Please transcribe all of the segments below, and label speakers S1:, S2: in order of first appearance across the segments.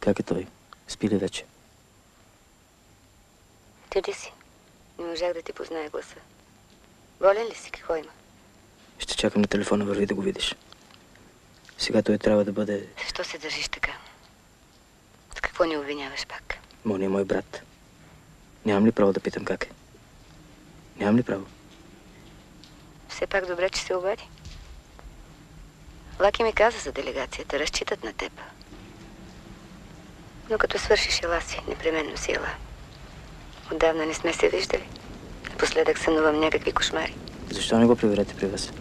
S1: Как е той? Спи ли вече?
S2: Къде си? Не можах да ти позная гласа. Болен ли си? Какво има?
S1: Ще чакам на телефона, върви да го видиш. Сега той трябва да бъде...
S2: Защо се държиш така? С какво ни обвиняваш пак?
S1: Мони е мой брат. Нямам ли право да питам как е? Нямам ли право?
S2: Все пак добре, че се обади. Лаки ми каза за делегацията. Разчитат на теб. Но като свършиш, ела си. Непременно си ела. Отдавна не сме се виждали. Напоследък сънувам някакви кошмари.
S1: Защо не го приберете при вас?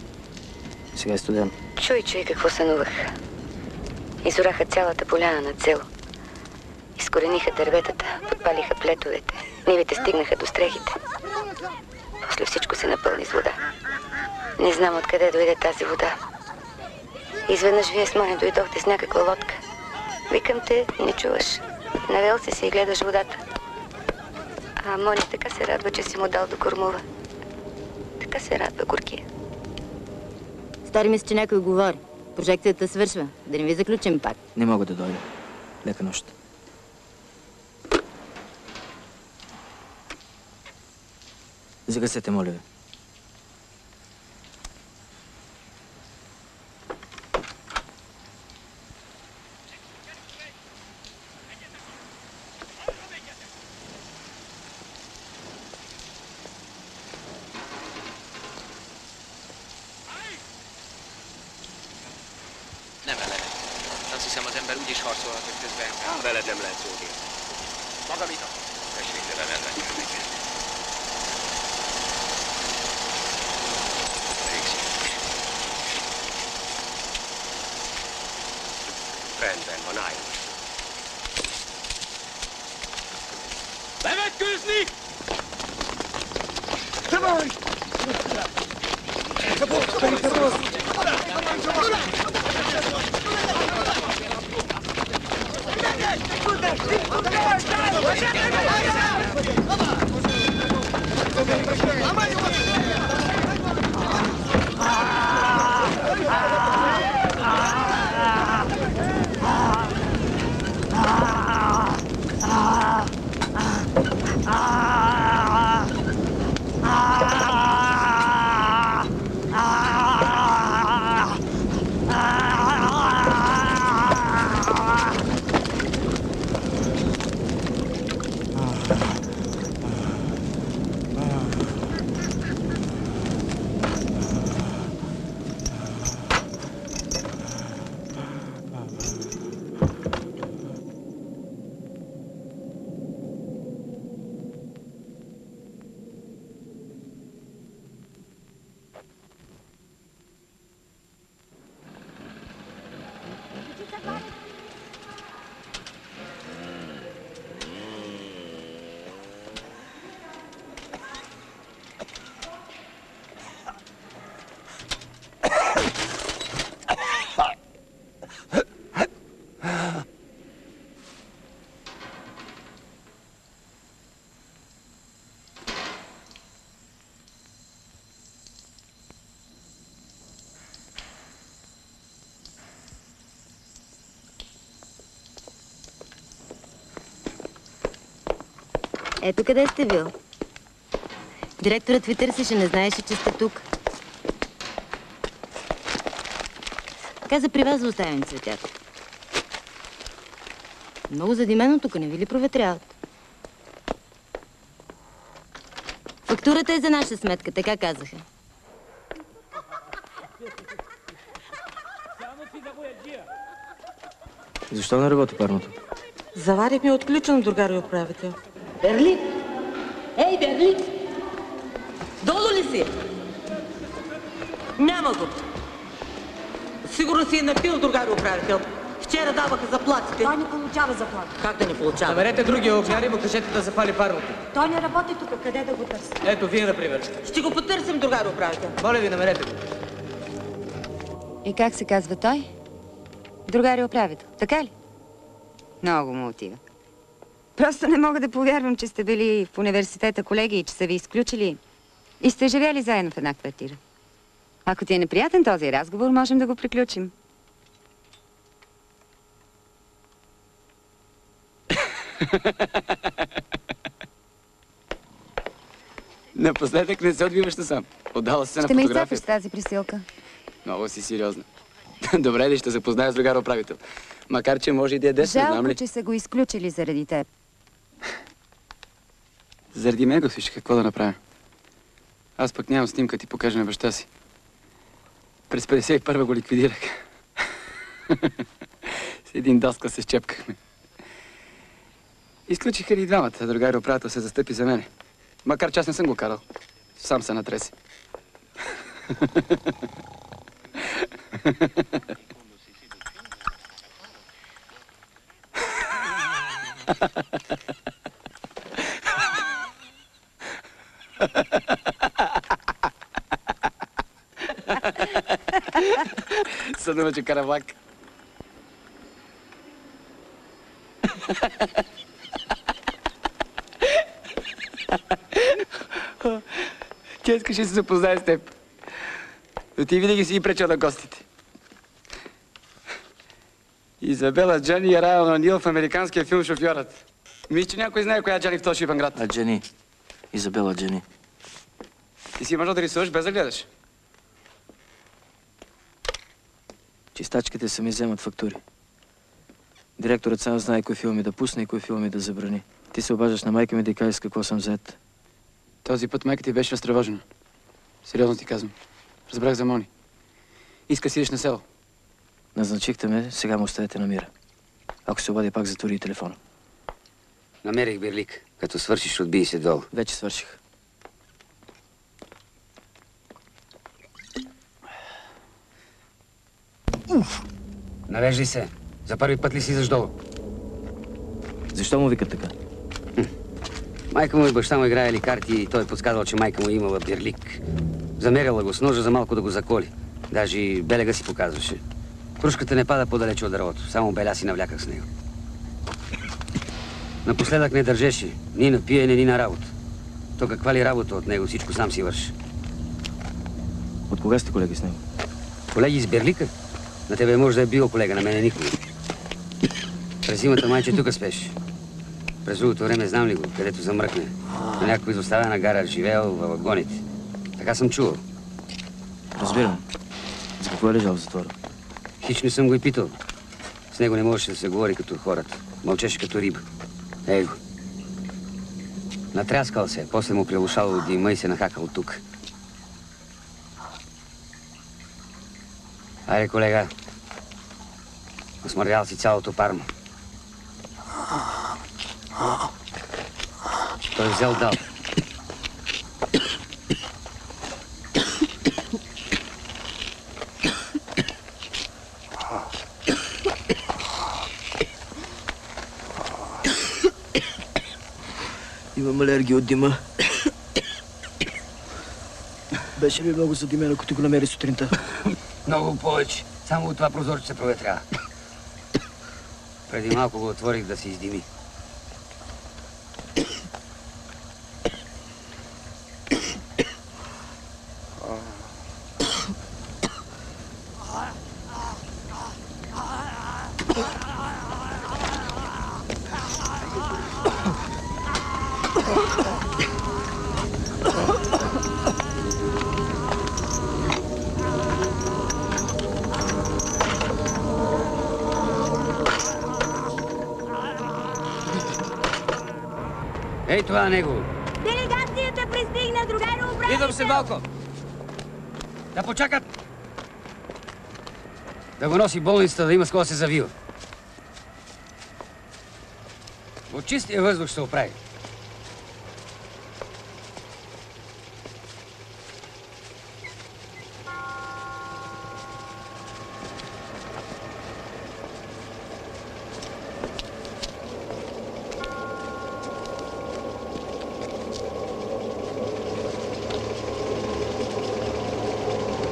S1: Сега е студено.
S2: Чуй какво сънувах. Изораха цялата поляна на цело. Изкорениха дърветата, подпалиха плетовете. Нивите стигнаха до стрехите. После всичко се напълни с вода. Не знам откъде дойде тази вода. Изведнъж вие с Мони дойдохте с някаква лодка. Викам те и не чуваш. Навел си се и гледаш водата. А Мони така се радва, че си му дал да кормува. Така се радва горкия.
S3: Стори ми се, че някой говори. Прожекцията свършва. Да не ви заключим пак.
S1: Не мога да дойда. Лека нощ. Загасете, моля ви.
S4: Nem veled. Azt hiszem, az ember úgy is harcolhat, hogy közben...
S5: Veled nem lehet szólni.
S4: Maga mit akar?
S5: Tessék, de veled kell nekem. Elég szép. Rendben van, álljon.
S4: Bevetkőzni!
S5: Te vagy!
S3: Ето къде сте бил. Директорът ви търсеше, не знаеше, че сте тук. Каза при вас да оставим цветята. Много задимено тук, не ви ли проветряват? Фактурата е за наша сметка, така казаха.
S1: Защо не работи парното?
S6: Заварих ми отключено, другари управител.
S3: Берлин! Ей, Берлин! Долу ли си?
S6: Няма го. Сигурно си е напил, другари управител. Вчера даваха заплатите.
S7: Той не получава заплата.
S6: Как да не получава?
S8: Намерете другия огняр и му кажете да запали парното.
S7: Той не работи тук. Къде да го търси?
S8: Ето, вие, например.
S6: Ще го потърсим, другари управител.
S8: Моля ви, намерете го.
S2: И как се казва той? Другари управител, така ли? Много му отива. Просто не мога да повярвам, че сте били в университета колеги и че са ви изключили и сте живели заедно в една квартира. Ако ти е неприятен този разговор, можем да го приключим.
S9: Напоследък не се отбиваш насам. Отдала се на
S10: Ще ме
S9: фотографията.
S10: изцапиш тази присилка.
S9: Много си сериозна. Добре ли, ще се позная с другар управител. Макар, че може и да е 10, знам
S10: Жалко,
S9: ли?
S10: че са го изключили заради теб.
S9: Заради мен го свиша, какво да направя? Аз пък нямам снимка, ти покажа на баща си. През 51-а го ликвидирах. С един доска се счепкахме. Изключиха ли и двамата. Другар управител се застъпи за мене. Макар че аз не съм го карал. Сам се натреси. Съдува, че кара влак. Тя искаше да се запознае с теб. Но ти винаги си ги пречил на гостите. Изабела Джани е Райан О'Нил в американския филм "Шофьорът". Мисля, че някой знае коя Джани в този шибан град.
S1: А Джани. Изабела Джани.
S9: Ти си можел да рисуваш без да гледаш.
S1: Чистачките сами вземат фактури. Директорът сам знае кои филми да пусне и кои филми да забрани. Ти се обаждаш на майка ми да й кажеш какво съм зает.
S9: Този път майка ти беше разтревожена. Сериозно ти казвам. Разбрах за Мони. Иска си идеш на село.
S1: Назначихте ме, сега му оставете на мира. Ако се обади, пак затвори и телефона.
S5: Намерих Берлик. Като свършиш, отбий се долу.
S1: Вече свърших.
S5: Навеждай се. За първи път ли си излизаш долу?
S1: Защо му викат така?
S5: Майка му и баща му играели карти и той подсказал, че майка му имала Берлик. Замеряла го с ножа за малко да го заколи. Даже и белега си показваше. Крушката не пада по-далече от дървото. Само беля си навляках с него. Напоследък не държеше. Ни на пиене, ни на работа. То каква ли работа от него, всичко сам си върши.
S1: От кога сте колеги с него?
S5: Колеги с Берлика? На тебе може да е бил колега, на мене никога. През зимата майче тук спеше. През другото време знам ли го, където замръкне. На някой изоставена гара живеел във вагоните. Така съм чувал.
S1: Разбирам. За какво е лежал в затвора?
S5: Хич не съм го и питал. С него не можеше да се говори като хората. Мълчеше като риба. Ей го. Натряскал се, после му прилушало от дима и се нахакал тук. Айде, колега. Осмърдял си цялото парно. Той взел дал.
S1: Имам алергия от дима. Беше ли много задимено, като го намери сутринта?
S5: Много повече. Само от това прозорче се проветрява. Преди малко го отворих да се издими. Ей, това е него.
S7: Делегацията пристигна, другари управител!
S5: Идвам се малко. Да почакат. Да го носи в болницата, да има с кого се завива. От чистия въздух ще се оправи.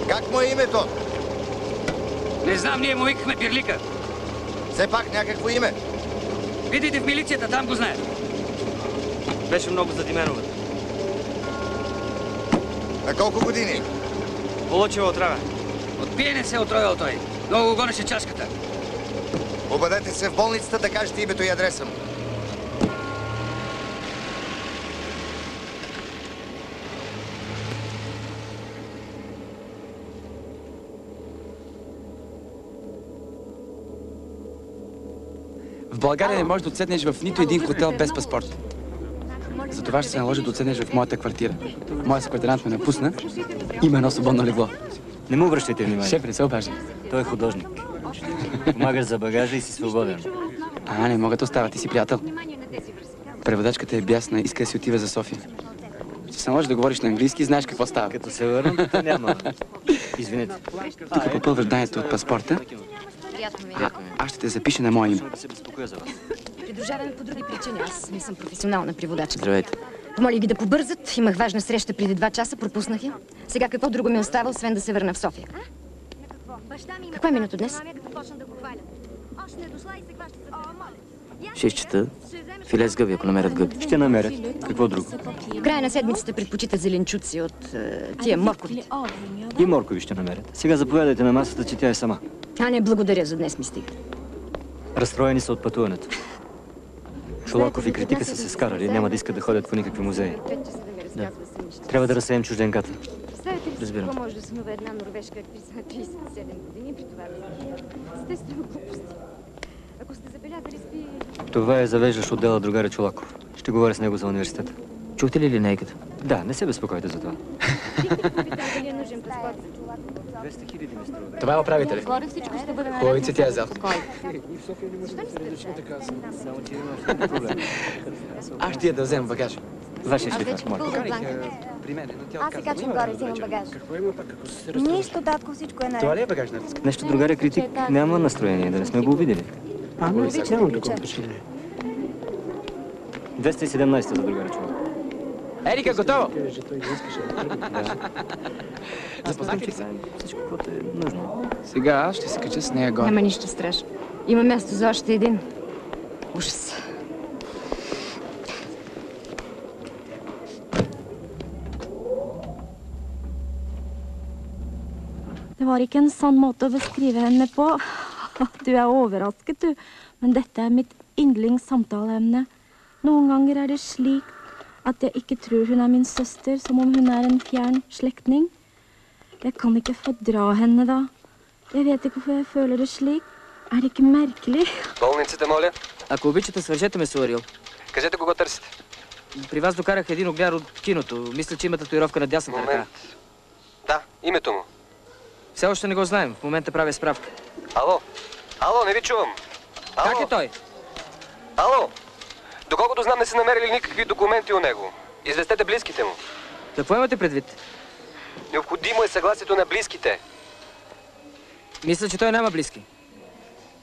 S11: Как му е името?
S5: Не знам, ние му викахме Берлика.
S11: Все пак някакво име.
S5: Видите в милицията, там го знаят.
S8: Беше много задимено.
S11: На колко години?
S8: Получила отравя.
S5: От пиене се е отровил той. Много го гонеше чашката.
S11: Обадете се в болницата да кажете името и адреса му.
S9: В България не можеш да отседнеш в нито един хотел без паспорт. Затова ще се наложи да отседнеш в моята квартира. Моя секретарант ме напусна. Има едно свободно легло.
S8: Не му обръщайте внимание.
S9: Шеф, не се обаждай.
S8: Той е художник. Помагаш за багажа и си свободен.
S9: Не мога да остава, ти си приятел. Преводачката е бясна, иска да си отива за София. Ще се наложи да говориш на английски и знаеш какво става.
S8: Като се върна, то няма. Извинете.
S9: Тук попълваш данните от паспорта. Аз ще те запиша на мое име.
S10: Придружаваме по други причини. Аз не съм професионална преводачка.
S1: Здравейте.
S10: Помоли ги да побързат. Имах важна среща преди 2 часа, пропуснах я. Сега какво друго ми остава, освен да се върна в София? Какво е минуто днес?
S1: Ще изчета. Филе с гъби, ако намерят гъби.
S8: Ще намерят. Какво друго?
S10: В края на седмицата предпочитат зеленчуци от тия моркови.
S8: И моркови ще намерят. Сега заповядайте на масата, че тя е сама.
S10: Не, благодаря, за днес ми стига.
S8: Разстроени са от пътуването. Чолаков и Критика са се скарали. Няма да искат да ходят по никакви музеи.
S1: Да.
S8: Трябва да разсеем чужденката.
S1: Разбирам.
S10: Какво може да сънува една норвежка актриса на 37 години при това да естествено глупости. Ако сте забелязали, спи...
S8: Това е завеждащ отдела другаря Чолаков. Ще говоря с него за университета.
S1: Чухте ли линейката?
S8: Да, не се безпокойте за това.
S10: Дали е нужен паспорт?
S8: 200 хиляди ми струва.
S9: Това е управителя.
S10: Скоро всичко ще бъде
S9: Хубавица тя е зал. Аз ще я да взема багажа.
S8: Вашия шлифар, моля.
S9: При мен, но тя
S7: Аз се качвам горе, взимам багаж. Нищо, татко, всичко е наред.
S9: Това ли е багаж на риска?
S8: Нещо другаря Критик няма настроение, да не сме го увидели.
S7: Не обичам да ключа.
S8: 217 за другаря Чолаков.
S9: Ерика, готово!
S8: Запознах ли се? Всичко, което е нужно.
S9: Сега аз ще се кача с нея горе.
S10: Няма нищо страшно. Има място за още един. Ужас.
S7: Det var ikke en sånn måte å beskrive henne på. Du er overrasket, du. Men dette er mitt yndlingssamtaleemne. Noen ganger er det slik at jeg ikke tror hun er min søster, som om hun er en fjern slektning. Jeg kan ikke fordra henne da. Jeg vet ikke hvorfor jeg føler det slik. Er det ikke merkelig?
S12: Болницата, моля.
S1: Ако обичате, свържете ме с Орил.
S12: Кажете кого търсите.
S1: При вас докарах един огляр от киното. Мисля, че има татуировка на дясната ръка.
S12: Да, името му.
S1: Все още не го знаем. В момента правя справка.
S12: Ало? Ало, не ви чувам. Ало?
S1: Как е той?
S12: Ало? Доколкото знам, не са намерили никакви документи у него. Известете близките му.
S1: Какво имате предвид?
S12: Необходимо е съгласието на близките.
S1: Мисля, че той няма близки.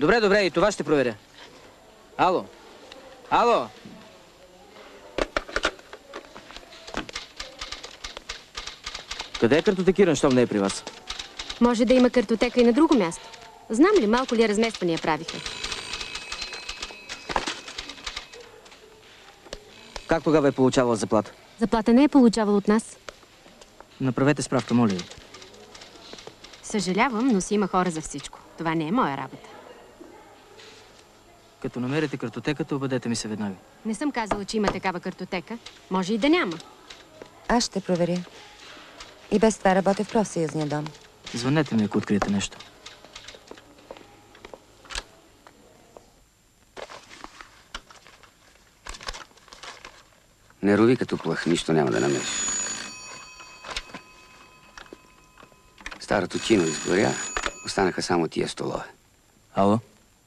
S1: Добре, добре, и това ще проверя. Ало? Ало? Къде е картотекиран, щом не е при вас?
S3: Може да има картотека и на друго място. Знам ли, малко ли размествания правиха?
S1: Как тогава е получавал заплата?
S3: Заплата не е получавал от нас.
S1: Направете справка, моля ви.
S3: Съжалявам, но си има хора за всичко. Това не е моя работа.
S1: Като намерите картотеката, обадете ми се веднага.
S3: Не съм казала, че има такава картотека. Може и да няма.
S2: Аз ще проверя. И без това работя в профсъюзния дом.
S1: Звънете ми, ако откриете нещо.
S5: Не рови като плъх, нищо няма да намериш. Старото кино изгоря, останаха само тия столове.
S1: Ало?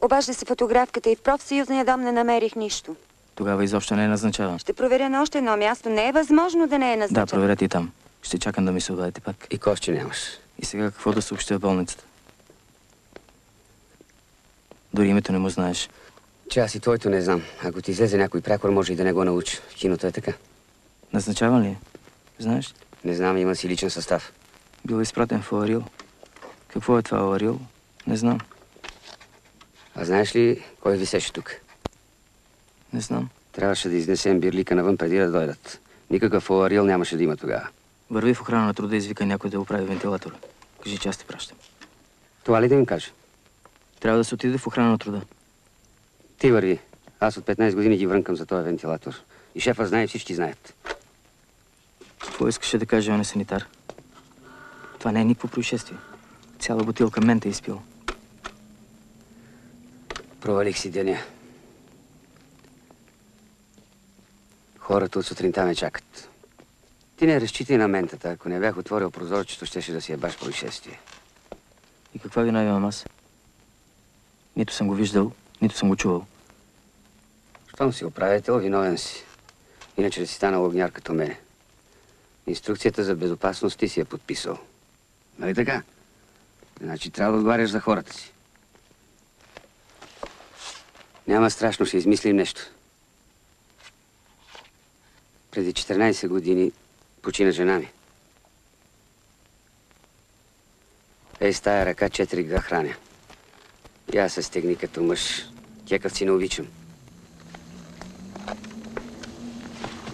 S2: Обажда се фотографката и в профсъюзния дом не намерих нищо.
S1: Тогава изобщо не е назначаван.
S2: Ще проверя на още едно място. Не е възможно да не е назначен.
S1: Да, проверете и там. Ще чакам да ми се обадите пак.
S5: И кошче нямаш.
S1: И сега какво да съобщя в болницата? Дори името не му знаеш.
S5: Че аз и твоето не знам. Ако ти излезе някой прякор, може и да не го научи. В киното е така.
S1: Назначаван ли е? Знаеш?
S5: Не знам, има си личен състав.
S1: Бил изпратен в Оарил. Какво е това Оарил? Не знам.
S5: А знаеш ли кой висеше тук?
S1: Не знам.
S5: Трябваше да изнесем бирлика навън преди да дойдат. Никакъв Оарил нямаше да има тогава.
S1: Върви в охрана на труда и извика някой да оправи вентилатора. Кажи, че аз те пращам.
S5: Това ли да им кажа?
S1: Трябва да се отиде в охрана на труда.
S5: Ти върви. Аз от 15 години ги врънкам за този вентилатор. И шефа знае, всички знаят.
S1: Какво искаше да каже он санитар? Това не е никакво происшествие. Цяла бутилка мента е изпил.
S5: Провалих си деня. Хората от сутринта ме чакат. Ти не разчитай на ментата. Ако не бях отворил прозорчето, щеше да си е баш происшествие.
S1: И каква вина имам аз? Нито съм го виждал, нито съм го чувал.
S5: Щом си управител, виновен си. Иначе да си станал огняр като мене. Инструкцията за безопасност ти си я подписал. Нали така? Значи трябва да отговаряш за хората си. Няма страшно, ще измислим нещо. Преди 14 години почина жена ми. Ей, с тая ръка 4 га храня. И аз се стегни като мъж. Кекавци не обичам.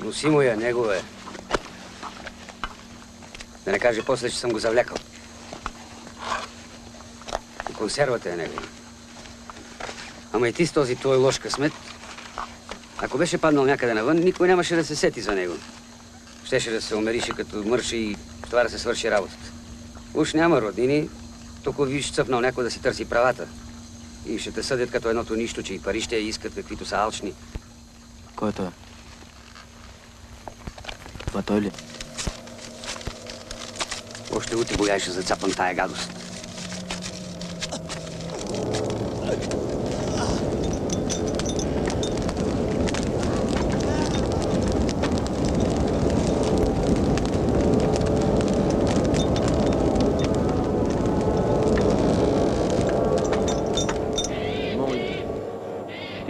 S5: Носи му я, него е. Да не каже после, че съм го завлякал. И консервата е него. Ама и ти с този твой лош късмет, ако беше паднал някъде навън, никой нямаше да се сети за него. Щеше да се умерише като мърши и това да се свърши работата. Уж няма роднини, тук виж цъпнал някой да си търси правата. И ще те съдят като едното нищо, че и пари ще я искат, каквито са алчни.
S1: Кой е той? Това той ли?
S5: Още утре бояеше да зацапам тая гадост.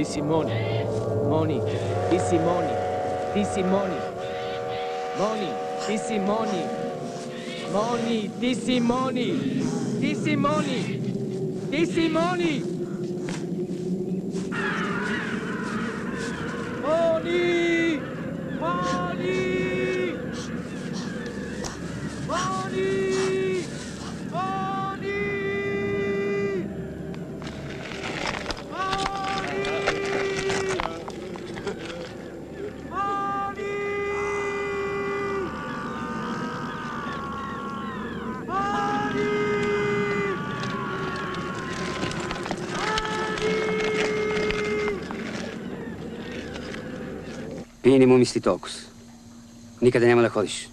S13: Ти си Мони. Мони, ти си Мони. Ти си Мони. Мони, ти си Мони. Мони, ти си Мони. Ти си Мони. Ти си Мони. Мони! Мони! Мони!
S5: И не му мисли толкова. Никъде няма да ходиш.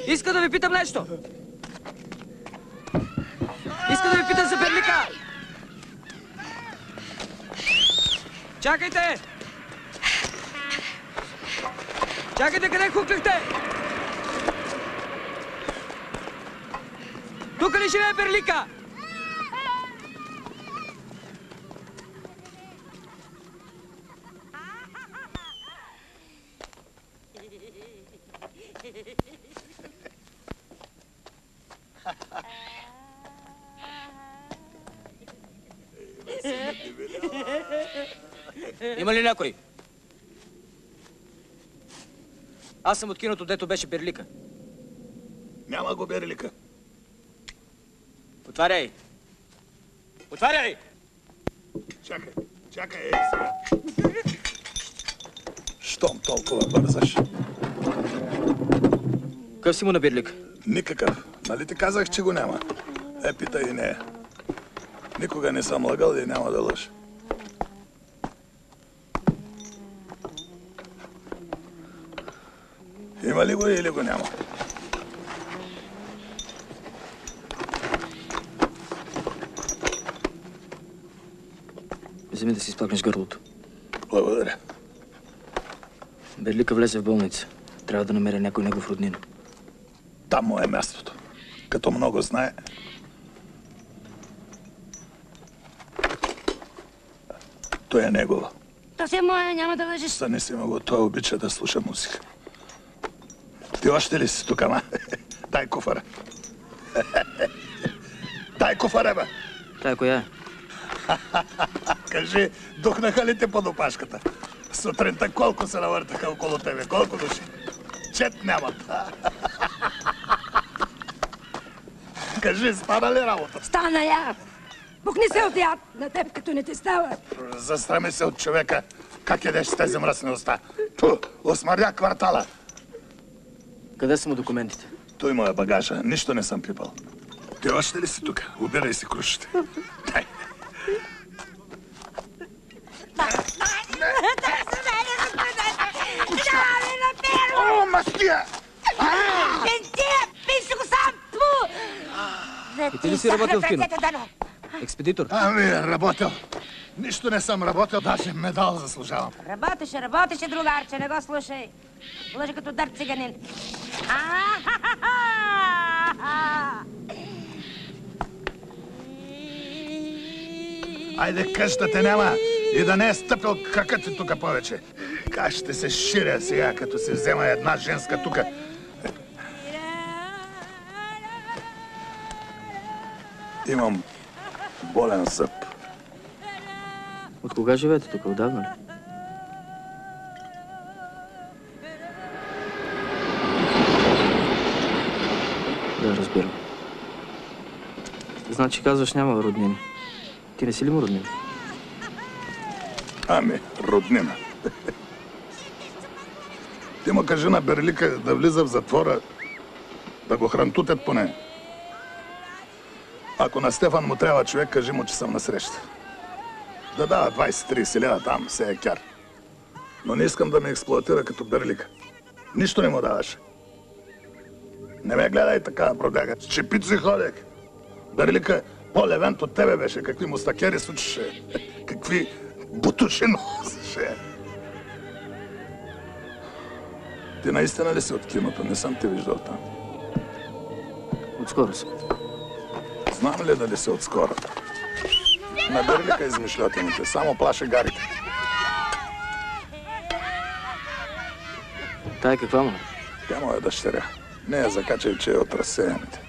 S1: Иска да ви питам нещо. Иска да ви питам за Берлика. Чакайте! Чакайте, къде хукнахте? Тук ли живее Берлика? Има ли някой? Аз съм от киното, дето беше Берлика.
S14: Няма го Берлика.
S1: Отваряй! Отваряй!
S14: Чакай, чакай, ей сега. Щом толкова бързаш?
S1: Какъв си му на Берлика?
S14: Никакъв. Нали ти казах, че го няма? Питай и нея. Никога не съм лъгал и няма да лъжа. Има ли го или го няма?
S1: Вземи да си изплакнеш гърлото.
S14: Благодаря.
S1: Берлика влезе в болница. Трябва да намеря някой негов роднина.
S14: Там му е мястото. Като много знае. Той е негово.
S10: То си е моя, няма да лъжеш.
S14: Занеси ме го, той обича да слуша музика. Ти още ли си тук, ама? Дай куфара. Дай куфара, бе.
S1: Тая коя е?
S14: Кажи, духнаха ли те под опашката? Сутринта колко се навъртаха около тебе? Колко души? Чет нямат. Кажи, стана ли работа?
S10: Стана я! Пухни се от яд на теб, като не те става.
S14: Застрами се от човека. Как едеш с тези мръсни уста? Ту, осмърдя квартала.
S1: Къде са му документите?
S14: Той му е багажа. Нищо не съм пипал. Ти още ли си тук? Убирай си крушите. Дай. О, мастия!
S10: Писи го сам!
S1: И ти ли си работил в кино? Експедитор?
S14: Ами, работил. Нищо не съм работил, даже медал заслужавам.
S10: Работеше, другарче, не го слушай. Лъжи като дърт циганин.
S14: Айде, къщата няма и да не е стъпил кракът ти тук повече. Как ще се ширя сега, като се взема една женска тук? Имам болен зъб.
S1: От кога живеете тук? Отдавна ли? Да, разбирам. Значи казваш няма роднина. Ти не си ли му роднина?
S14: Ами, роднина. Ти му кажи на Берлика да влиза в затвора, да го хрантутят поне. Ако на Стефан му трябва човек, кажи му, че съм насреща. Да дава 20-30 лева там, се е кяр. Но не искам да ме експлоатира като Берлика. Нищо не му даваш. Не ме гледай така, бродяга. С чепици ходех. Берлика по-левент от тебе беше. Какви мустакери сучеше. Какви бутуши носеше. Ти наистина ли си от киното? Не съм те виждал там.
S1: Отскоро съм.
S14: Знам ли дали си отскоро? На Берлика измишлятините. Само плаше гарите.
S1: Тая каква му?
S14: Тя му е дъщеря. Не я закачай, че е от разсеяните.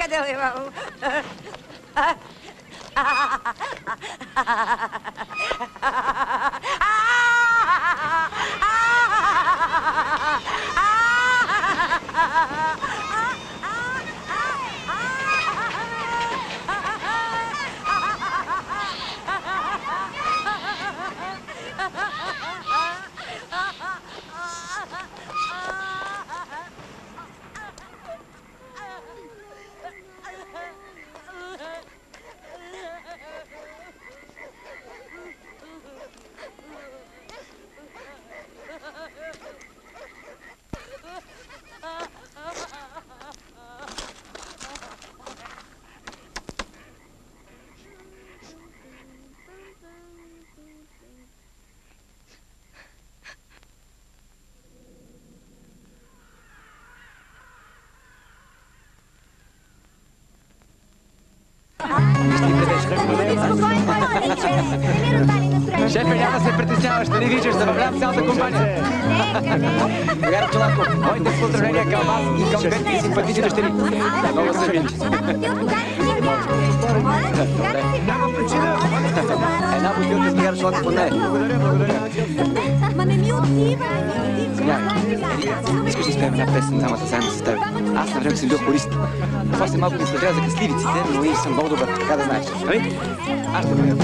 S15: Къде имам?
S9: Шефе, няма да се притесняваш, нали виждаш, забавлявам цялата компания. Вяра Чолаков, моите поздравления към вас и към двете симпатични дъщери. Много се виждаш. Няма причина. Една бутилка с Вяра Чолаков от нея. Благодаря.
S15: Ма не ми отива.
S9: Искаш да спеем една песен, двамата заедно с теб. Аз на време съм бил хорист. После малко ми изглежда за късливиците, но и съм много добър, така да знаеш. Нали? Аз ще бъда.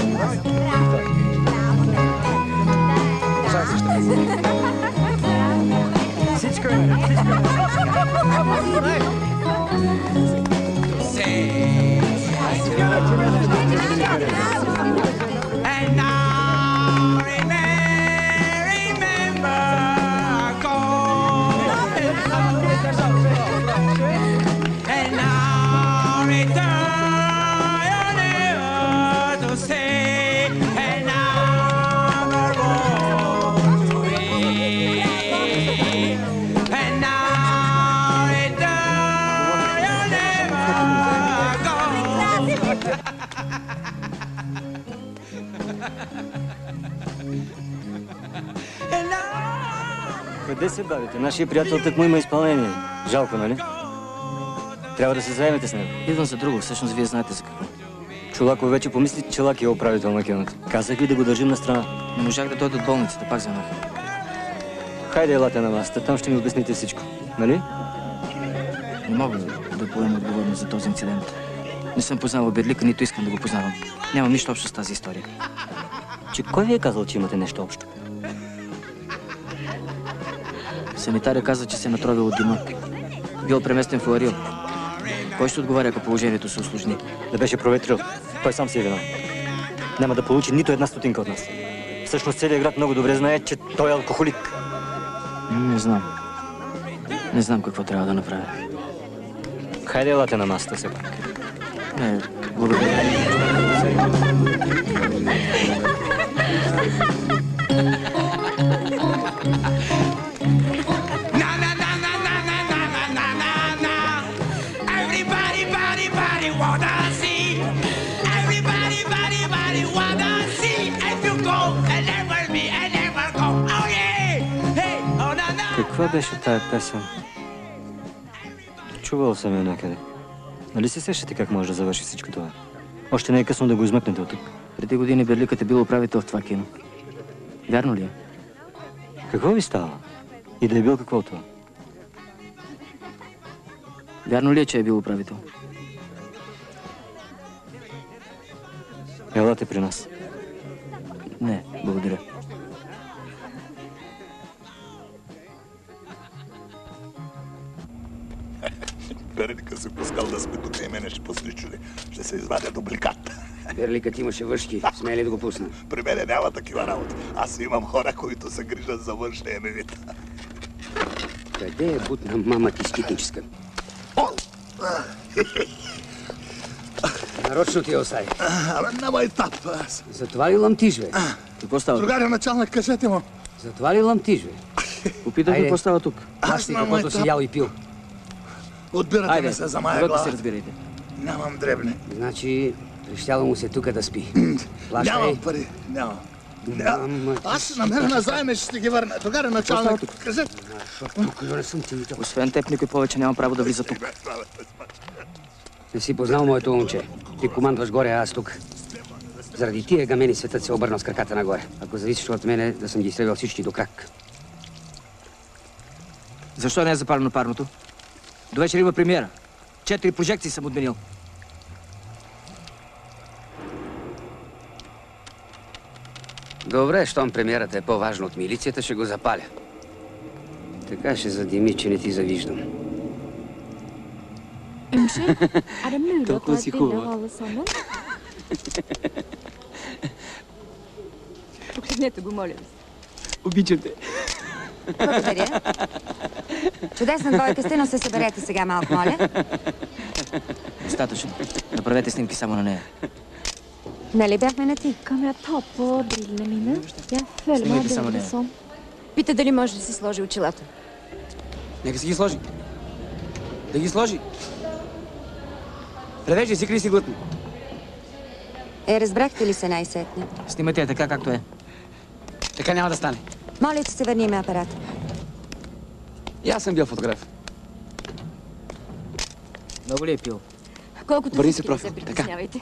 S9: Всичко е.
S8: Къде се бавите? Нашия приятел тъкмо има изпълнение. Жалко, нали? Трябва да се заемете с него.
S1: Идвам за друго. Всъщност вие знаете за какво.
S8: Чолаков вече помисли, че Лаки е управител на киното. Казах ви да го държим на страна.
S1: Не можах да дойда от болницата, пак звънах.
S8: Хайде, елате на масата, там ще ми обясните всичко. Нали?
S1: Не мога да поема отговорност за този инцидент. Не съм познавал Берлика, нито искам да го познавам. Нямам нищо общо с тази история.
S8: Че кой ви е казал, че имате нещо общо?
S1: Санитаря каза, че се е натровил от дима. Бил преместен в Ларил. Кой ще отговаря, ако положението се усложни?
S8: Да беше проветрил. Той сам си е виновен. Няма да получи нито една стотинка от нас. Всъщност целият град много добре знае, че той е алкохолик.
S1: Не знам. Не знам какво трябва да направя.
S8: Хайде, елате на масата все пак.
S1: Не, благодаря.
S8: Каква беше тая песен? Чувал съм я някъде. Нали си сещате как може да завърши всичко това? Още не е късно да го измъкнете от тук.
S1: Преди години Берликът е бил управител в това кино. Вярно ли е?
S8: Какво ви става? И да е бил какво това?
S1: Вярно ли е, че е бил управител?
S8: Елате при нас.
S1: Не, благодаря.
S14: Берлика си пускал да сме тук и мене ще пусне чуди. Ще се извадя дубликат.
S5: Берликът имаше въшки. Смее ли да го пусна?
S14: При мене няма такива работи. Аз имам хора, които се грижат за външния ми вид.
S5: Къде е бутна мама ти скитническа? Нарочно ти я остави.
S14: Абе, няма етап.
S5: Затова ли ламтиш, бе?
S1: Какво става?
S14: Другаря началник, кажете му.
S5: Затова ли ламтиш, бе?
S1: Попитах какво става тук.
S5: Плащай каквото си ял и пил.
S14: Отбирате ме се за моя глава.
S1: се разбирайте.
S14: Нямам дребни.
S5: Значи, прищяло му се тука да спи. Плащай.
S14: Нямам пари, нямам. Аз ще намеря на заеме, ще ти ги върна. Другаря началник, кажете.
S5: Тук не съм ти видял.
S1: Освен теб, никой повече няма право да влиза тук.
S5: Не си познал моето момче. Ти командваш горе, а аз тук. Заради тия гамени светът се обърнал с краката нагоре. Ако зависиш от мене, да съм ги изстребил всички до крак.
S1: Защо не е запалено парното? До вечер има премиера. 4 прожекции съм отменил.
S5: Добре, щом премиерата е по-важна от милицията, ще го запаля. Така ще задими, че не ти завиждам.
S7: Unnskyld, er det mulig å ta
S9: Толкова
S7: et
S9: си
S7: bilde
S9: хубава.
S7: av alle sammen?
S10: Погледнете го, моля ви.
S9: Обичам те.
S10: Благодаря. Чудесна двойка сте, но се съберете сега малко, моля.
S1: Достатъчно. Направете снимки само на нея.
S10: Нали бяхме на ти?
S7: Kan jeg ta på brillene mine? Jeg føler meg
S1: Снимайте само
S7: bedre
S1: нея.
S7: sånn.
S10: Пита дали може да си сложи очилата.
S9: Нека си ги сложи. Да ги сложи. Превежи си, кри си глътно.
S10: Разбрахте ли се най-сетне?
S1: Снимайте я така, както е.
S9: Така няма да стане.
S10: Моля, че се върним апарата.
S9: И аз съм бил фотограф.
S1: Много ли е пил?
S10: Колкото
S9: Върни
S10: всички
S9: се,
S10: не
S9: проф.
S10: се
S9: Така.
S10: притеснявайте.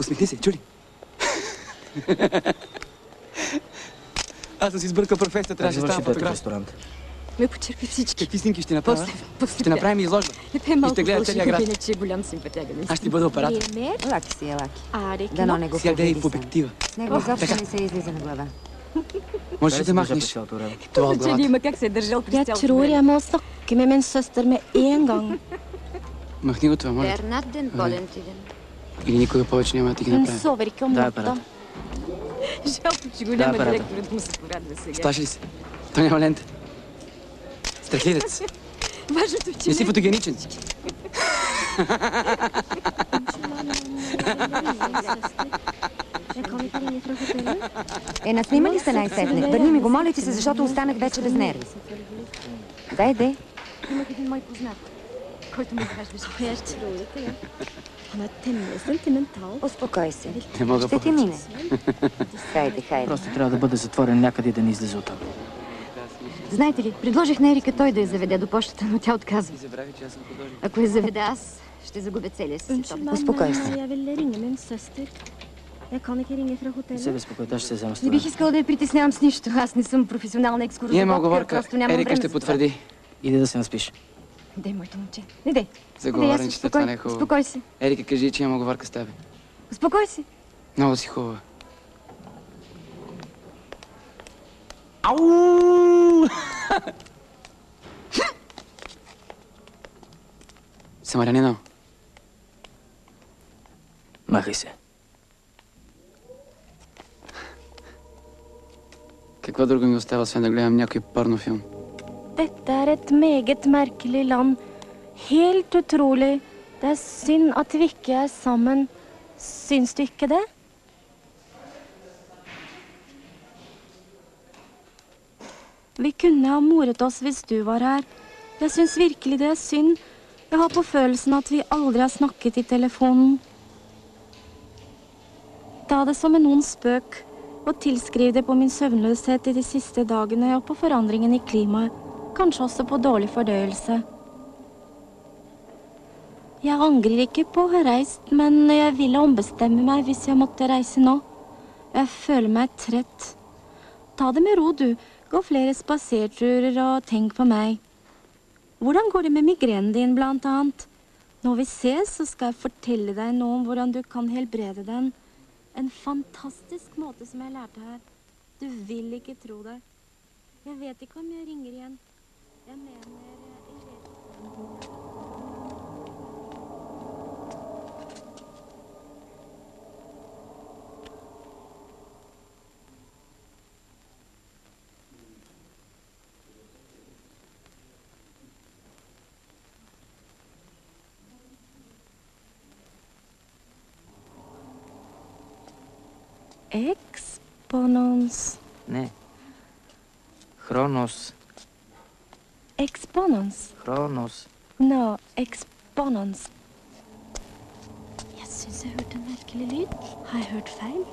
S9: Усмихни се, чули? Аз съм си сбъркал професията, трябваше да стана фотограф.
S1: ресторант.
S10: Ме почерпи всички.
S9: Какви снимки ще направя?
S10: После
S9: Ще направим изложба.
S10: Не те
S9: И
S10: малко
S9: ще гледа целия град.
S10: фалшиво, иначе е голям симпатяга.
S9: Аз ще бъда оператор.
S10: Лаки си е, лаки.
S7: Er det ikke
S10: Дано
S7: nok?
S10: не го
S9: Сега гледай
S10: повреди
S9: в
S10: сам.
S9: обектива.
S10: С него изобщо
S9: Така.
S10: не се излиза на глава.
S9: Можеш ли да махнеш това от
S10: Че
S9: главата?
S10: има как се е държал през
S7: Jeg
S10: цялото
S7: tror
S10: време.
S7: jeg må snakke med min søster med en gang.
S9: Махни го това, моля.
S10: Бернат ден, болен ти ден.
S9: Или никога повече няма да ти ги
S7: Hun
S9: направя.
S7: sover ikke om
S1: Да,
S7: natta.
S1: апарат.
S10: Жалко, че го
S1: Да,
S10: няма
S1: апарата.
S10: директорът му се порадва сега.
S9: Сплаши ли се? Той няма лента. Страхливец.
S10: Важното е, че
S9: Не си фотогеничен.
S7: Jeg kan ikke ringe fra hotellet.
S10: Наснима ли се най-сетне? Върни ми го, моля ти се, защото останах вече без нерви. Дай.
S7: Имах един мой познат, който ме извеждаше. Jeg tror ikke det. Han er temmelig sentimental.
S10: Успокой се.
S9: Не мога
S10: Ще ти
S9: повече.
S10: мине. Хайде.
S1: Просто трябва да бъде затворен някъде и да не излезе оттам.
S10: Знаете ли, предложих на Ерика той да я заведе до почтата, но тя отказва.
S9: Забравя, че аз съм художник.
S10: Ако я заведа аз, ще загубя целия си
S7: Unnskyld
S10: светоп.
S7: meg,
S10: Успокой се.
S7: men jeg vil ringe min søster. Jeg kan ikke ringe fra
S1: Не се
S7: hotellet.
S1: безпокойте, аз ще се взема с
S10: Не
S1: това.
S10: бих искала да я притеснявам с нищо. Аз не съм професионална екскурзоводка.
S9: Имаме оговорка.
S10: Просто нямам
S9: Ерика
S10: време
S9: ще
S10: за това.
S9: потвърди.
S1: Иди да се наспиш.
S10: Дай, моето момче. Не, дай.
S9: Заговорничета, това не е хубаво.
S10: Успокой се.
S9: Ерика, кажи, че имам оговорка с теб.
S10: Успокой се.
S9: Много си хубава. Ау! Самарянина.
S1: Махай се.
S9: Какво друго ми остава, освен да гледам някой порнофилм?
S7: Dette er et meget merkelig land. Helt utrolig. Det er synd at vi ikke er sammen. Syns du ikke det? Vi kunne ha moret oss hvis du var her. Jeg syns virkelig det er synd. Jeg har på følelsen at vi aldri har snakket i telefonen. Ta det som en ond spøk, og tilskriv det på min søvnløshet i de siste dagene og på forandringen i klimaet. Kanskje også på dårlig fordøyelse. Jeg angrer ikke på å ha reist, men jeg ville ombestemme meg hvis jeg måtte reise nå. Jeg føler meg trett. Ta det med ro, du. Gå flere spaserturer og tenk på meg. Hvordan går det med migrenen din, blant annet? Når vi ses, så skal jeg fortelle deg noe om hvordan du kan helbrede den. En fantastisk måte som jeg lærte her. Du vil ikke tro det. Jeg vet ikke om jeg ringer igjen. Jeg mener Exponens.
S1: Не. Хронос.
S7: Exponens.
S1: Хронос.
S7: No, exponens. Jeg syns jeg hørte en merkelig lyd. Har jeg hørt feil?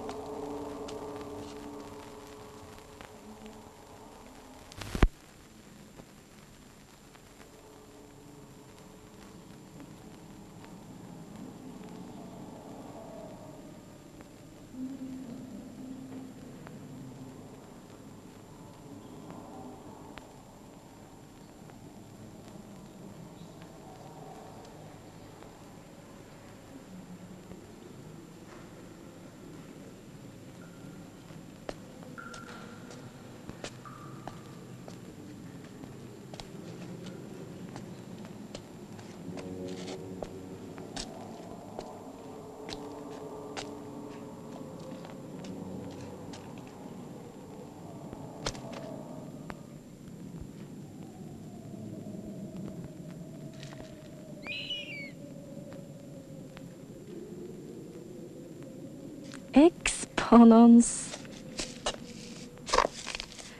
S7: Eksponens.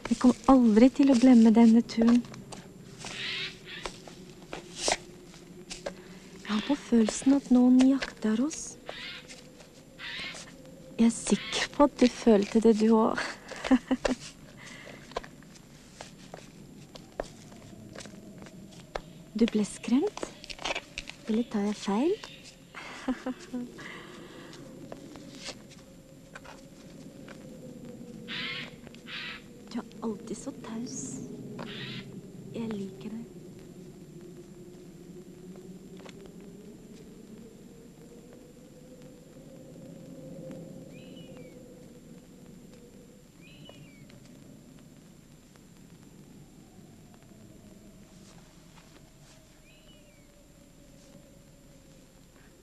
S7: Jeg kommer aldri til å glemme denne turen. Jeg har på følelsen at noen jakter oss. Jeg er sikker på at du følte det, du også. Du ble skremt? Eller tar jeg feil? Du er alltid så taus. Jeg liker det.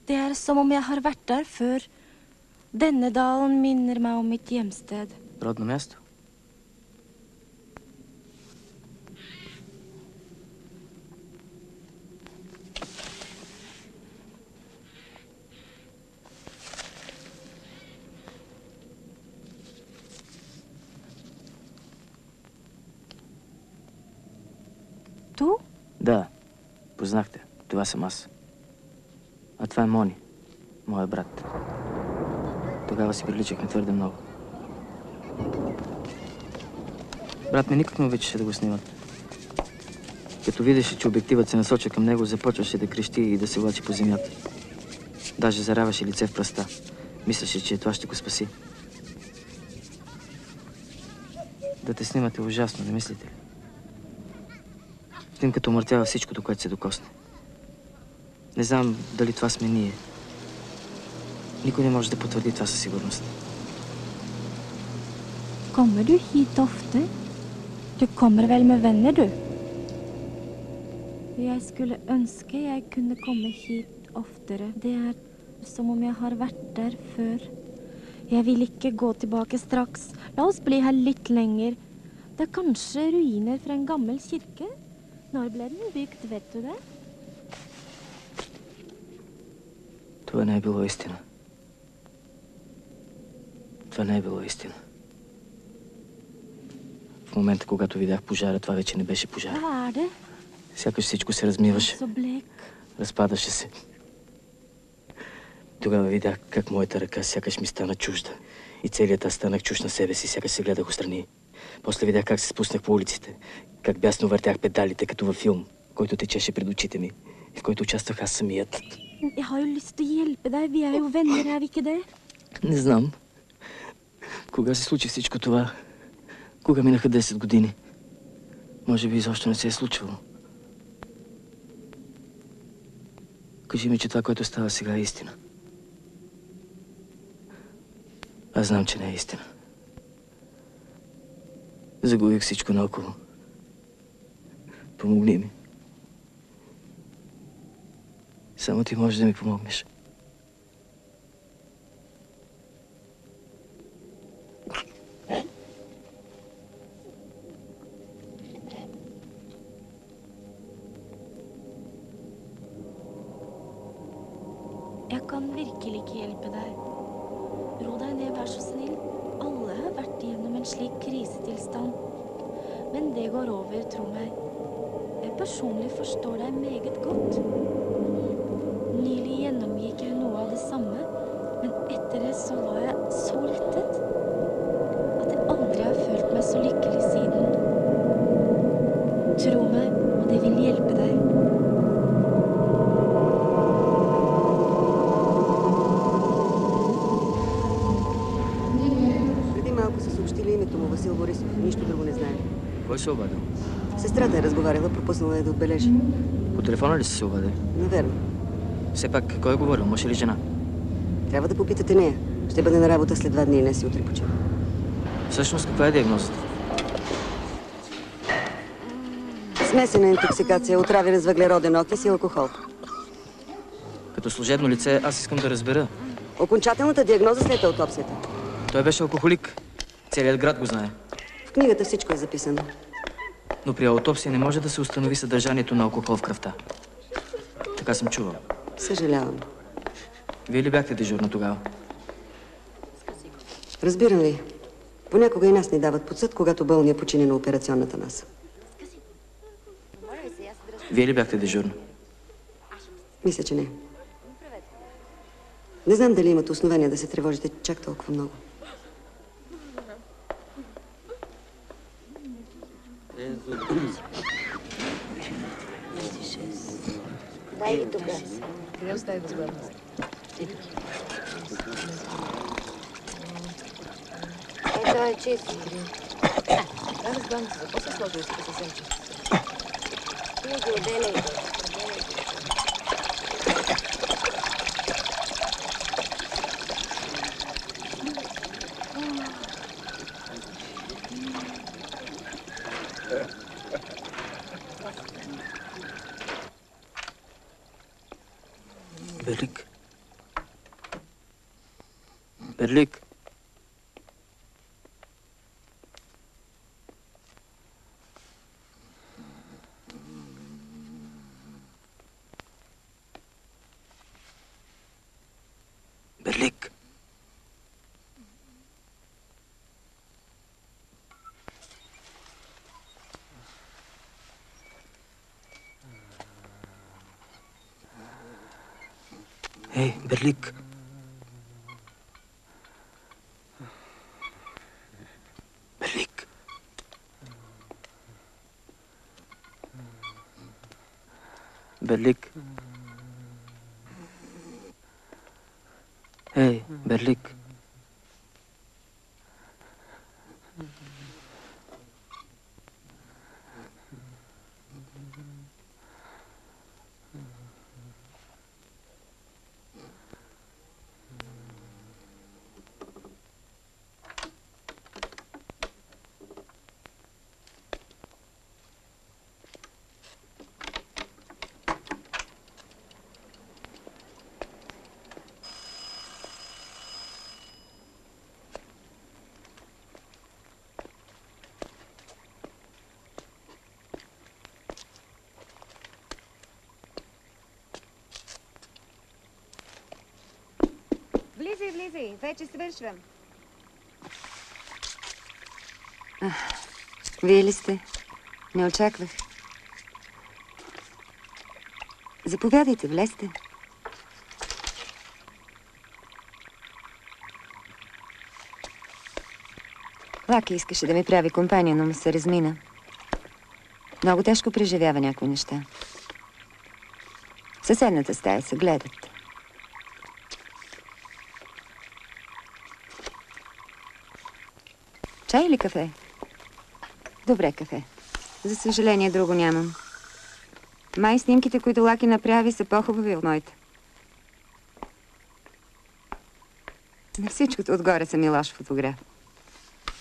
S7: Det er som om jeg har vært der før. Denne dalen minner meg om mitt hjemsted.
S1: Родно място?
S7: Ту?
S1: Да, познахте. Това съм аз. А това е Мони, моя брат. Тогава си приличахме твърде много. Брат ми никак не обичаше да го снимат. Като видеше, че обективът се насоча към него, започваше да крещи и да се влачи по земята. Даже зараваше лице в пръста. Мислеше, че това ще го спаси. Да те снимате ужасно, не мислите ли? Снимката умъртява всичкото, което се докосне. Не знам дали това сме ние. Никой не може да потвърди това със сигурност.
S7: Kommer du hit ofte? Du kommer vel med venner, du? Jeg skulle ønske jeg kunne komme hit oftere. Det er som om jeg har vært der før. Jeg vil ikke gå tilbake straks. La oss bli her litt lenger. Det er kanskje ruiner fra en gammel kirke. Når ble den bygd, vet du det?
S1: Това не е било истина. Това не е било истина. В момента, когато видях пожара, това вече не беше пожар.
S7: Hva er det?
S1: Сякаш всичко се размиваше.
S7: Så blek.
S1: Разпадаше се. Тогава видях как моята ръка сякаш ми стана чужда. И целият аз станах чужд на себе си, сякаш се гледах отстрани. После видях как се спуснах по улиците. Как бясно въртях педалите, като във филм, който течеше пред очите ми. И в който участвах аз самият.
S7: Jeg har jo lyst til å hjelpe deg. Vi er jo venner, er vi ikke det?
S1: Не знам. Кога се случи всичко това? Кога минаха 10 години? Може би изобщо не се е случвало. Кажи ми, че това, което става сега, е истина. Аз знам, че не е истина. Загубих всичко наоколо. Помогни ми. Само ти можеш да ми помогнеш.
S7: Jeg kan virkelig ikke hjelpe deg. Ro deg ned, vær så snill. Alle har vært igjennom en slik krisetilstand. Men det går over, tro meg. Jeg personlig forstår deg meget godt. Nylig gjennomgikk jeg noe av det samme, men etter det så var jeg så lettet at jeg aldri har følt meg så lykkelig siden. Tro meg, og det vil hjelpe deg.
S16: Преди малко са съобщили името му Васил Борисов. Нищо друго не знае.
S1: Кой се обадил?
S16: Сестрата е разговаряла, пропуснала е да отбележи.
S1: По телефона ли се обадил?
S16: Наверно.
S1: Все пак, кой е говорил? Мъж или жена?
S16: Трябва да попитате нея. Ще бъде на работа след 2 дни и не си утре почива.
S1: Всъщност, каква е диагнозата?
S16: Смесена интоксикация, отравяне с въглероден окис и алкохол.
S1: Като служебно лице, аз искам да разбера.
S16: Окончателната диагноза след аутопсията.
S1: Той беше алкохолик. Целият град го знае.
S16: В книгата всичко е записано.
S1: Но при аутопсия не може да се установи съдържанието на алкохол в кръвта. Така съм чувал.
S16: Съжалявам.
S1: Вие ли бяхте дежурна тогава?
S16: Разбирам ви. Понякога и нас ни дават под съд, когато болния почини на операционната маса.
S1: Вие ли бяхте дежурна?
S16: Мисля, че не. Не знам дали имате основания да се тревожите чак толкова много.
S2: Дай ги тук.
S10: Къде остави възглавност?
S2: Ето е чист.
S10: Да, възглавност, за после сложи още съвсем чист.
S2: Ти ги отделяйте.
S1: Берлик. Берлик. Берлик. Ей, Берлик. Берлик. Берлик. Ей, Берлик.
S10: Влизай, влизай. Вече свършвам.
S16: Вие ли сте? Не очаквах. Заповядайте, влезте. Лаки искаше да ми прави компания, но му се размина. Много тежко преживява някои неща. В съседната стая се гледат. Чай или кафе? Добре, кафе. За съжаление, друго нямам. Май снимките, които Лаки направи, са по-хубави от моите. На всичкото отгоре съм и лош фотограф.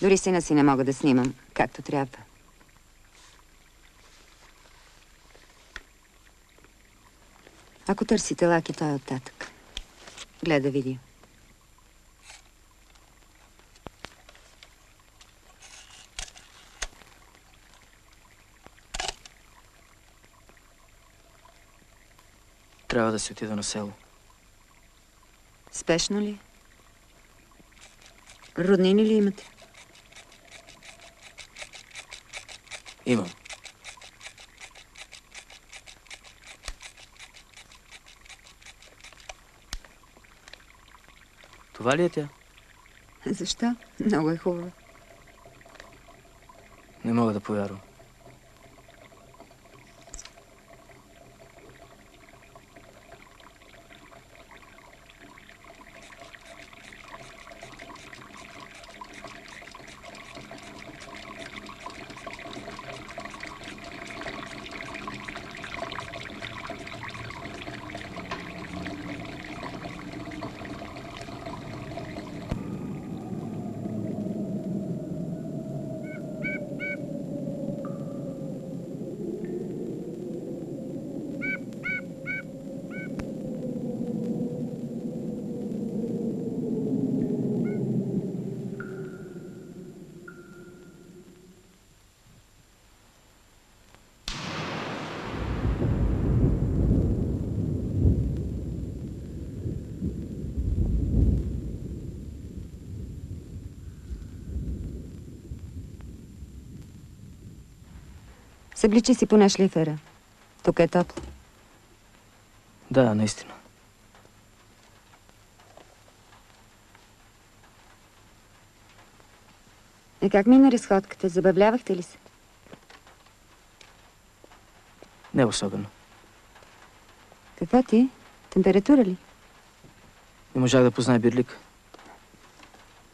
S16: Дори сина си не мога да снимам, както трябва. Ако търсите Лаки, той е оттатък. Гледа видео.
S1: Трябва да си отида на село.
S16: Спешно ли? Роднини ли имате?
S1: Имам. Това ли е тя?
S16: Защо? Много е хубаво.
S1: Не мога да повярвам.
S16: Събличи си поне шлифера. Тук е топло.
S1: Да, наистина.
S16: И как мина разходката? Забавлявахте ли се?
S1: Не особено.
S16: Какво ти? Температура ли?
S1: Не можах да позная Берлика.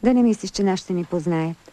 S16: Да не мислиш, че нашите ни познаят.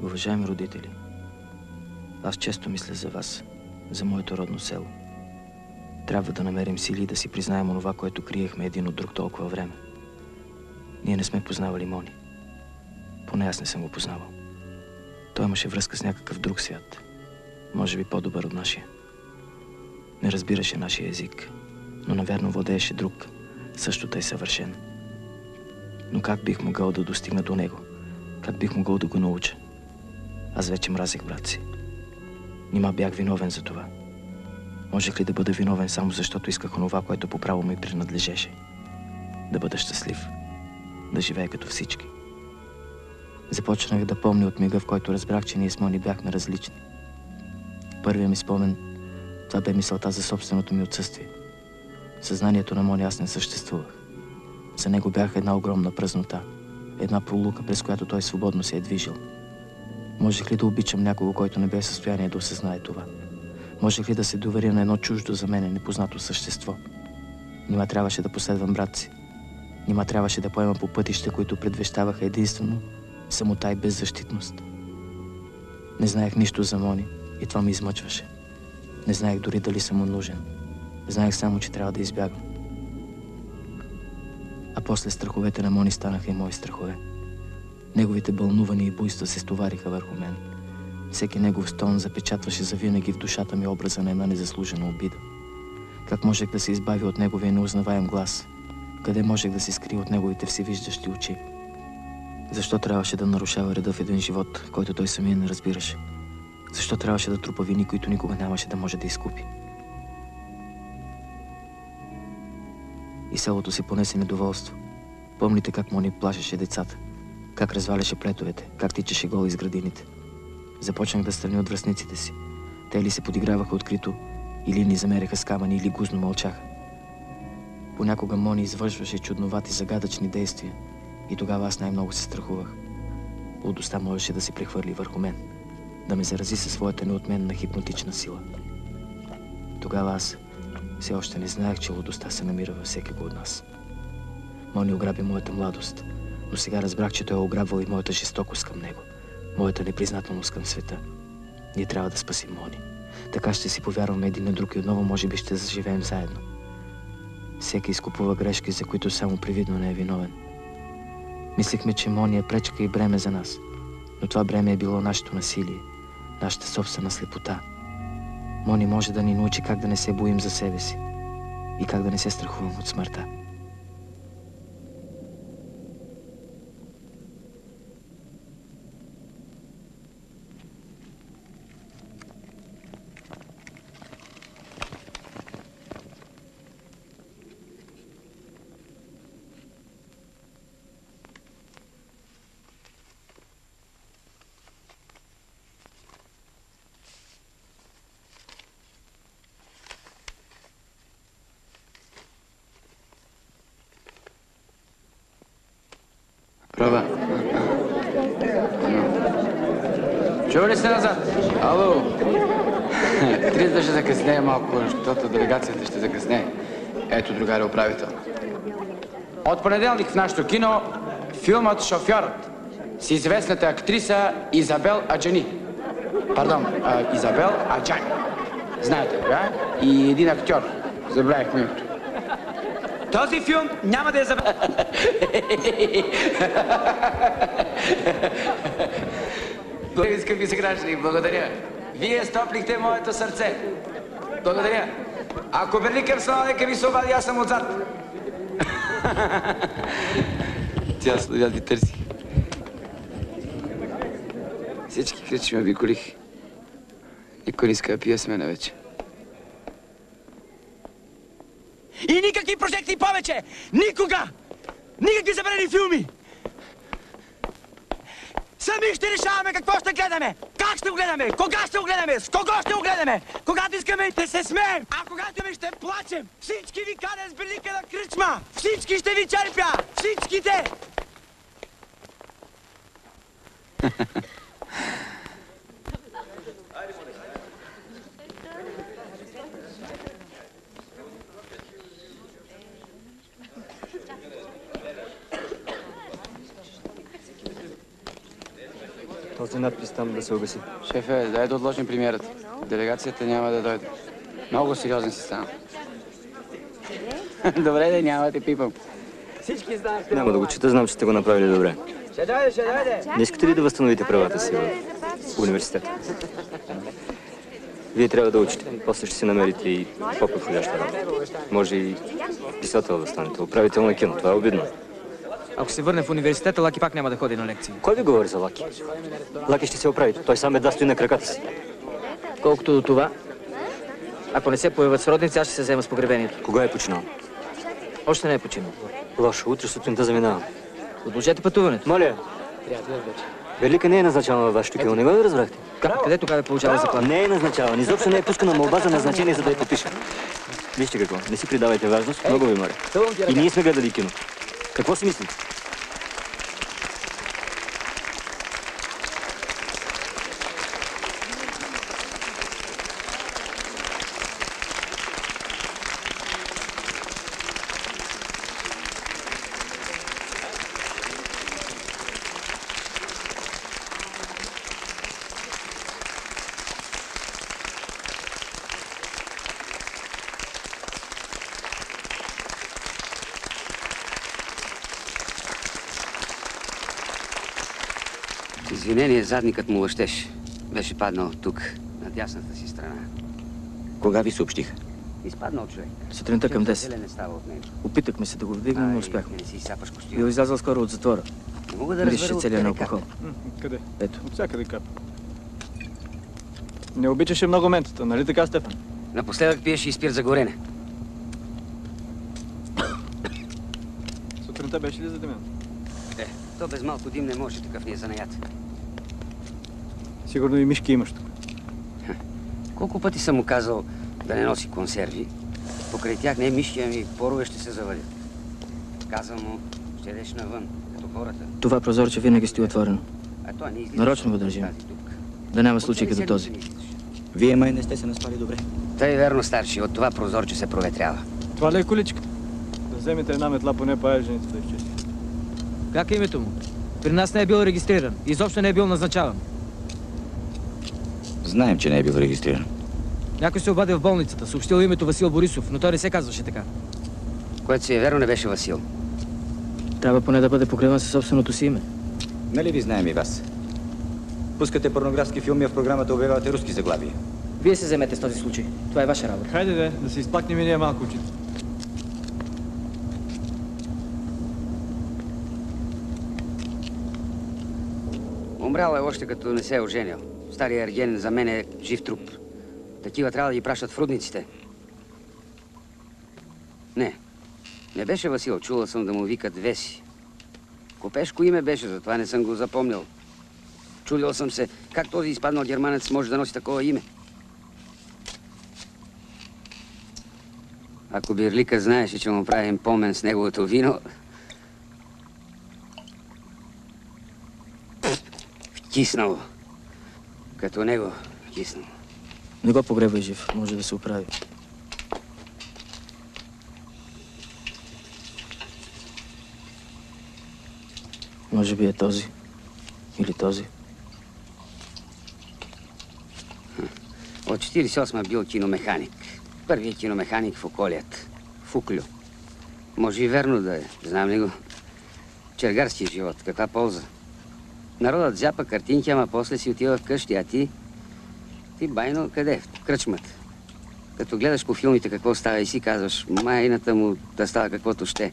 S1: Уважаеми родители, аз често мисля за вас, за моето родно село. Трябва да намерим сили и да си признаем онова, което криехме един от друг толкова време. Ние не сме познавали Мони. Поне аз не съм го познавал. Той имаше връзка с някакъв друг свят. Може би по-добър от нашия. Не разбираше нашия език, но навярно владееше друг, също тъй съвършен. Но как бих могъл да достигна до него? Как бих могъл да го науча? Аз вече мразех брат си. Нима бях виновен за това. Можех ли да бъда виновен само защото исках онова, което по право ми принадлежеше? Да бъда щастлив. Да живея като всички. Започнах да помня от мига, в който разбрах, че ние с Мони бяхме различни. Първият ми спомен, това бе мисълта за собственото ми отсъствие. В съзнанието на Мони аз не съществувах. За него бях една огромна празнота. Една пролука, през която той свободно се е движил. Можех ли да обичам някого, който не бе в състояние да осъзнае това? Можех ли да се доверя на едно чуждо за мен непознато същество? Нима трябваше да последвам брат си. Нима трябваше да поема по пътища, които предвещаваха единствено самота и беззащитност. Не знаех нищо за Мони и това ме измъчваше. Не знаех дори дали съм му нужен. Знаех само, че трябва да избягам. А после страховете на Мони станаха и мои страхове. Неговите бълнувания и буйства се стовариха върху мен. Всеки негов стон запечатваше завинаги в душата ми образа на една незаслужена обида. Как можех да се избавя от неговия неузнаваем глас? Къде можех да се скрия от неговите всевиждащи очи? Защо трябваше да нарушава реда в един живот, който той самия не разбираше? Защо трябваше да трупа вини, които никога нямаше да може да изкупи? И селото си понесе недоволство. Помните как Мони плашеше децата? Как разваляше плетовете? Как тичаше гол из градините? Започнах да страни от връстниците си. Те или се подиграваха открито, или ни замеряха с камъни, или гузно мълчаха. Понякога Мони извършваше чудновати загадъчни действия и тогава аз най-много се страхувах. Лудостта можеше да се прехвърли върху мен, да ме зарази със своята неотменна хипнотична сила. Тогава аз все още не знаех, че лудостта се намира във всеки го от нас. Мони ограби моята младост, но сега разбрах, че той е ограбвал и моята жестокост към него, моята непризнателност към света. Ние трябва да спасим Мони. Така ще си повярваме един на друг и отново може би ще заживеем заедно. Всеки изкупува грешки, за които само привидно не е виновен. Мислихме, че Мони е пречка и бреме за нас, но това бреме е било нашето насилие, нашата собствена слепота. Мони може да ни научи как да не се боим за себе си и как да не се страхувам от смъртта.
S9: Проба. Чува ли сте назад? Ало! 30 ще закъснее малко, защото делегацията ще закъснее. Ето, другаре управител. От понеделник в нашото кино филмът «Шофьорът» с известната актриса Изабел Аджани. Пардон, Изабел Аджани. Знаете, да? И един актьор. Забравих името. Този филм няма да е забравен. Благодаря, скъпи съграждани, благодаря. Вие стоплихте моето сърце. Благодаря. Ако Берликър слава, нека ви се обади, аз съм отзад. Цял следят ви търси. Всички кричи ме обиколих. Никой не иска да пия с мене вече. И никакви прожекти повече! Никога! Никакви забранени филми! Сами ще решаваме какво ще гледаме! Как ще го гледаме? Кога ще го гледаме? С кого ще го гледаме? Когато искаме да се смеем, а когато искаме ще плачем! Всички ви каня с Берлика на кръчма! Всички ще ви черпя! Всичките!
S8: Този надпис там да се огаси.
S9: Шефе, дай да отложим премиерата. Делегацията няма да дойде. Много сериозен си стана. Добре, да няма да те пипам. Всички знаят.
S8: Няма да го чета, знам, че сте го направили добре.
S9: Ще дойде, ще дойде.
S8: Не искате ли да възстановите правата си в университета? Вие трябва да учите. После ще си намерите и по-подходяща работа. Може и писател да станете. Управител на кино. Това е обидно.
S13: Ако се върне в университета, Лаки пак няма да ходи на лекции.
S8: Кой ви говори за Лаки? Лаки ще се оправи. Той сам едва стои на краката си.
S1: Колкото до това, ако не се появят сродници, аз ще се взема с погребението.
S8: Кога е починал?
S1: Още не е починал.
S8: Лошо, утре сутринта заминавам.
S1: Отложете пътуването.
S8: Моля.
S1: Приятел вече.
S8: Берлика не е назначавана във вашето кино, не го ли разбрахте?
S1: Къде тогава получава заплата?
S8: Не е назначаван. Изобщо не е пускана молба за назначение, за да я подпиша. Вижте какво, не си придавайте важност, много ви моля. И ние сме гледали кино. Какво си мислите?
S5: Извинение, задникът му лъщеше. Беше паднал тук, на дясната си страна.
S1: Кога ви съобщиха?
S5: Изпаднал човек.
S1: Сутринта към 10.
S5: Не става от него.
S1: Опитахме се да го вдигнем, но не успяхме.
S5: Не си изсапаш костюма.
S1: Бил излязъл скоро от затвора.
S5: Не мога да
S1: Мирише
S5: разбера
S1: целия на
S5: откъде
S1: алкохол.
S17: Къде?
S1: Ето.
S17: От всякъде капа. Не обичаше много ментата, нали така, Стефан?
S5: Напоследък пиеше и спирт за горене.
S17: Сутринта беше ли задимен?
S5: То без малко дим не може, такъв ни е занаят.
S17: Сигурно и мишки имаш тук.
S5: Колко пъти съм му казал да не носи консерви. Покрай тях не мишки, ами порове ще се завалят. Казвам му, ще идеш навън, като хората.
S1: Това прозорче винаги стои отворено.
S5: А той не излиза.
S1: Нарочно го държим. Да няма случаи като този.
S8: Вие май не сте се наспали добре.
S5: Тъй верно, старши. От това прозорче се проветрява.
S17: Това ли е количка? Да вземете една метла, поне паяжените да изчисти.
S13: Как е името му? При нас не е бил регистриран. Изобщо не е бил назначаван.
S8: Знаем, че не е бил регистриран.
S13: Някой се обади в болницата. Съобщил името Васил Борисов, но той не се казваше така.
S5: Което си е верно, не беше Васил.
S1: Трябва поне да бъде покриван със собственото си име.
S8: Нали ви знаем и вас? Пускате порнографски филми, а в програмата обявявате руски заглавия.
S1: Вие се вземете с този случай. Това е ваша работа.
S17: Хайде, да се изплакнем и ние малко очите.
S5: Умрял е още като не се е оженил. Стария Ерген за мен е жив труп. Такива трябва да ги пращат в рудниците. Не беше Васил. Чула съм да му викат Веси. Копешко име беше, затова не съм го запомнил. Чудил съм се, как този изпаднал германец може да носи такова име. Ако Берлика знаеше, че му правим помен с неговото вино... Киснало. Като него киснало.
S1: Не го погребай жив. Може да се оправи. Може би е този. Или този.
S5: От 48-ма бил киномеханик. Първият киномеханик в околията. Фуклю. Може и верно да е. Знам ли го? Чергарски живот. Каква полза? Народът зяпа картинки, ама после си отива вкъщи, а ти... Ти, байно, къде? В кръчмата. Като гледаш по филмите какво става и си казваш, майната му да става каквото ще.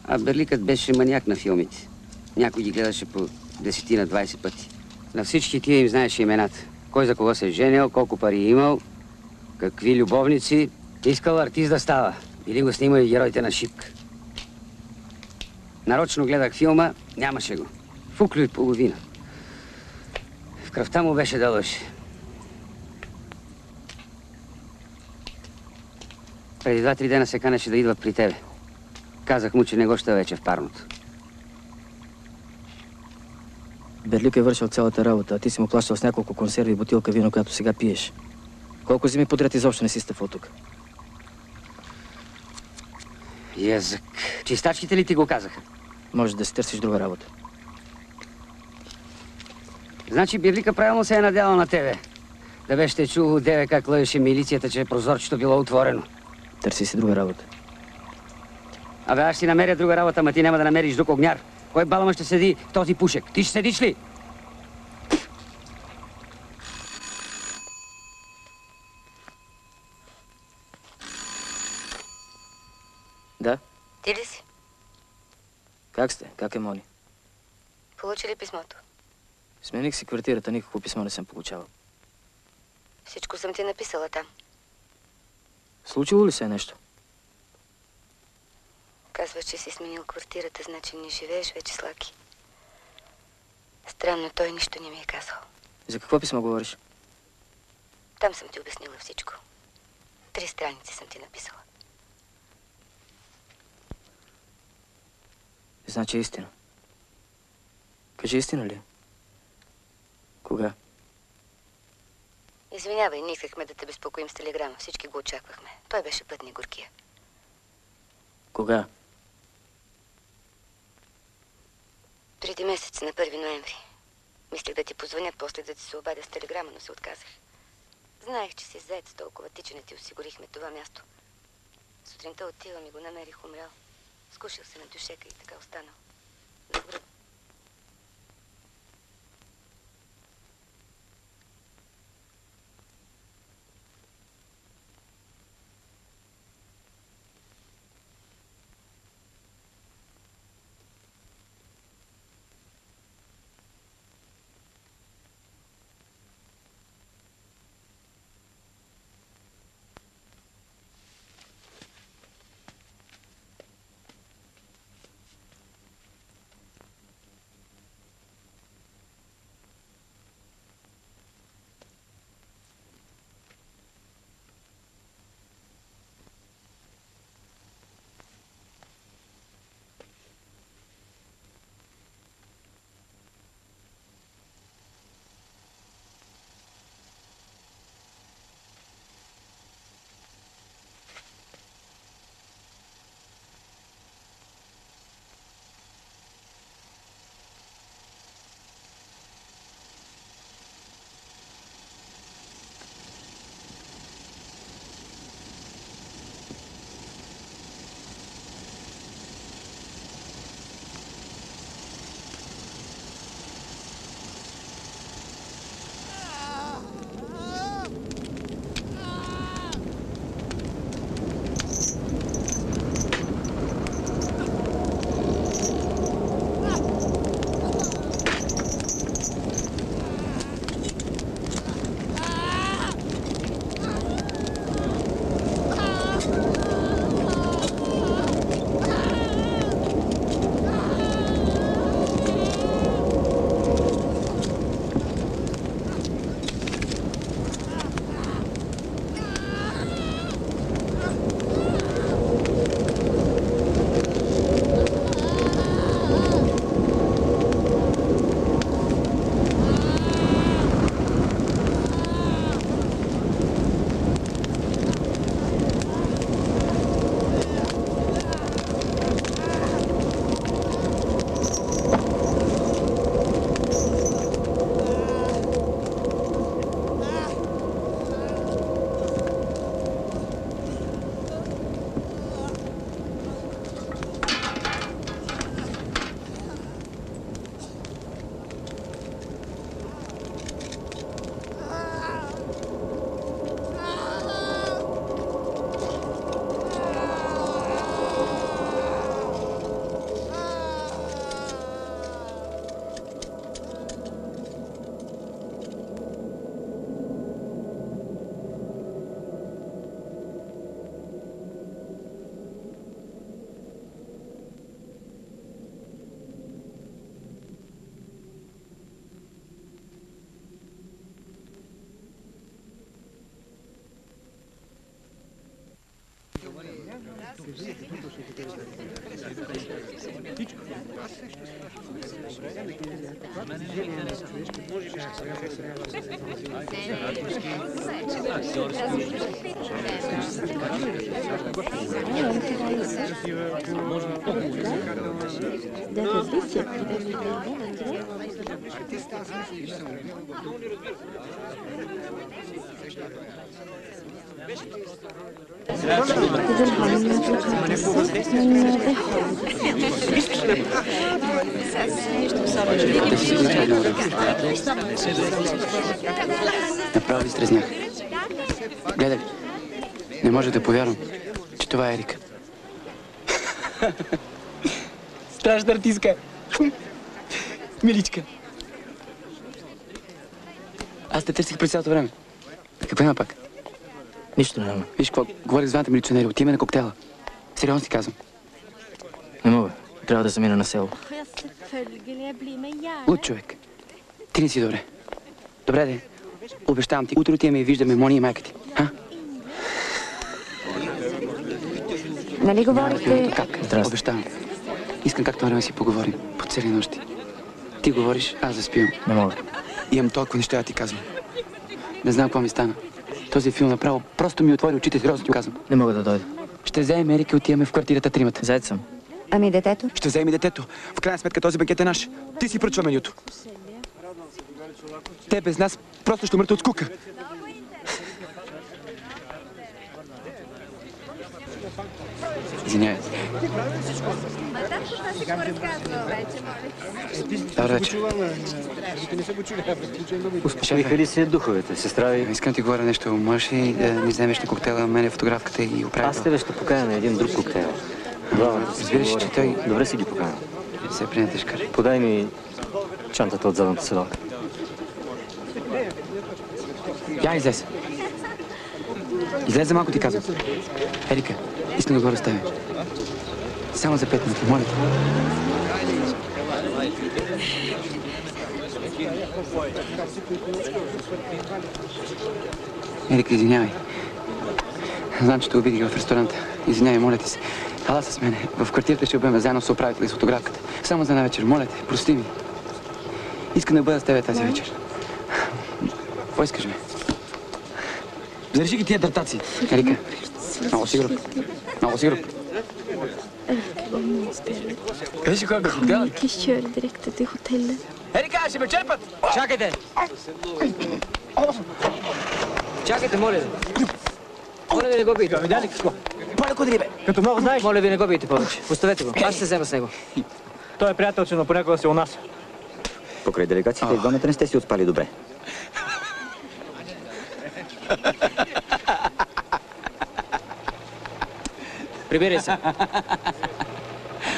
S5: А Берликът беше маняк на филмите. Някой ги гледаше по 10 на 20 пъти. На всички тия им знаеше имената. Кой за кого се е женил, колко пари е имал, какви любовници. Искал артист да става. Или го снимали героите на Шипка. Нарочно гледах филма, нямаше го. Фуклю и половина. В кръвта му беше да лъже. Преди 2-3 дена се канеше да идва при тебе. Казах му, че не го ще вече в парното.
S1: Берлик е вършил цялата работа, а ти си му плащал с няколко консерви и бутилка вино, която сега пиеш. Колко зими подред изобщо не си стъпвал тук?
S5: Язък. Чистачките ли ти го казаха?
S1: Може да си търсиш друга работа.
S5: Значи Берлика правилно се е надяла на тебе. Да беше те чул от деве как лъеше милицията, че прозорчето било отворено.
S1: Търси си друга работа.
S5: Абе, аз ще намеря друга работа, ама ти няма да намериш друг огняр. Кой балама ще седи в този пушек? Ти ще седиш ли?
S1: Да?
S2: Ти ли си?
S1: Как сте? Как е Мони?
S2: Получи ли писмото?
S1: Смених си квартирата, никакво писмо не съм получавал.
S2: Всичко съм ти написала там.
S1: Случило ли се е нещо?
S2: Казваш, че си сменил квартирата, значи не живееш вече с Лаки. Странно, той нищо не ми е казал.
S1: За какво писмо говориш?
S2: Там съм ти обяснила всичко. 3 страници съм ти написала.
S1: Значи е истина. Кажи, истина ли? Кога?
S2: Извинявай, не искахме да те безпокоим с телеграма. Всички го очаквахме. Той беше пътни горкия.
S1: Кога?
S2: Преди месец, на 1 ноември. Мислех да ти позвъня, после да ти се обадя с телеграма, но се отказах. Знаех, че си заед с толкова тичане, ти осигурихме това място. Сутринта отивам и го намерих умрял. Скушил се на дюшека и така останал. На гръб.
S9: Направо ви стрезнях. Гледай, не може да повярвам, че това е Ерика. Страшна артистка. Миличка. Аз те търсих през цялото време. Какво има пак?
S1: Нищо няма.
S9: Виж какво говорих с двамата милиционери. Отиваме на коктейла. Сериозно си казвам.
S1: Не мога. Трябва да замина на село.
S9: Луд човек. Ти не си добре. Добре, де. Обещавам ти. Утре отиваме и виждаме Мони и майка ти. А?
S16: Нали говорите?
S9: Как? Обещавам. Искам както време си поговорим. По цели нощи. Ти говориш, аз заспивам.
S1: Не мога.
S9: Имам толкова неща да ти казвам. Не знам какво ми стана. Този филм направо просто ми отвори очите, сериозно ти казвам.
S1: Не мога да дойда.
S9: Ще вземем Ерика и отиваме в квартирата тримата.
S1: Заед съм.
S16: Ами детето?
S9: Ще вземем и детето. В крайна сметка този бакет е наш. Ти си пръчва менюто. Те без нас просто ще умрат от скука. Извинявай. Добър вечер.
S8: Успокоиха ли се духовете, сестра ви?
S9: Искам ти говоря нещо. Можеш ли да ми вземеш на коктейла, мене фотографката и управител?
S8: Аз тебе ще поканя на един друг коктейл.
S9: Разбираш, че той...
S8: Добре си ги поканя.
S9: Се принятеш, кажи.
S8: Подай ми чантата от задната седалка.
S9: Я излез. Излез за малко ти казвам. Ерика, искам да го разставя. Само за 5 минути, моля те. Ерика, извинявай. Знам, че те обидих в ресторанта. Извинявай, моля ти се. Ала с мене. В квартирата ще бъдем заедно с управителя и с фотографката. Само за една вечер, моля те, прости ми. Искам да бъда с тебе тази вечер. Какво искаш, бе? Зарежи ги тия дъртаци. Ерика, много сигурно. Много сигурно. Къде ще ходя до хотела?
S7: Ти ще директно до хотела.
S9: Ерика, ще ме черпат!
S1: Чакайте! Чакайте, моля ви. Моля ви, не го бийте.
S8: Видя ли какво?
S9: По-леко да ли, бе?
S8: Като много знаеш.
S1: Моля ви, не го бийте повече. Оставете го. Аз ще се взема с него.
S8: Той е приятелче, но понякога се унася.
S18: Покрай делегациите и двамата не сте си отспали добре.
S1: Прибери се.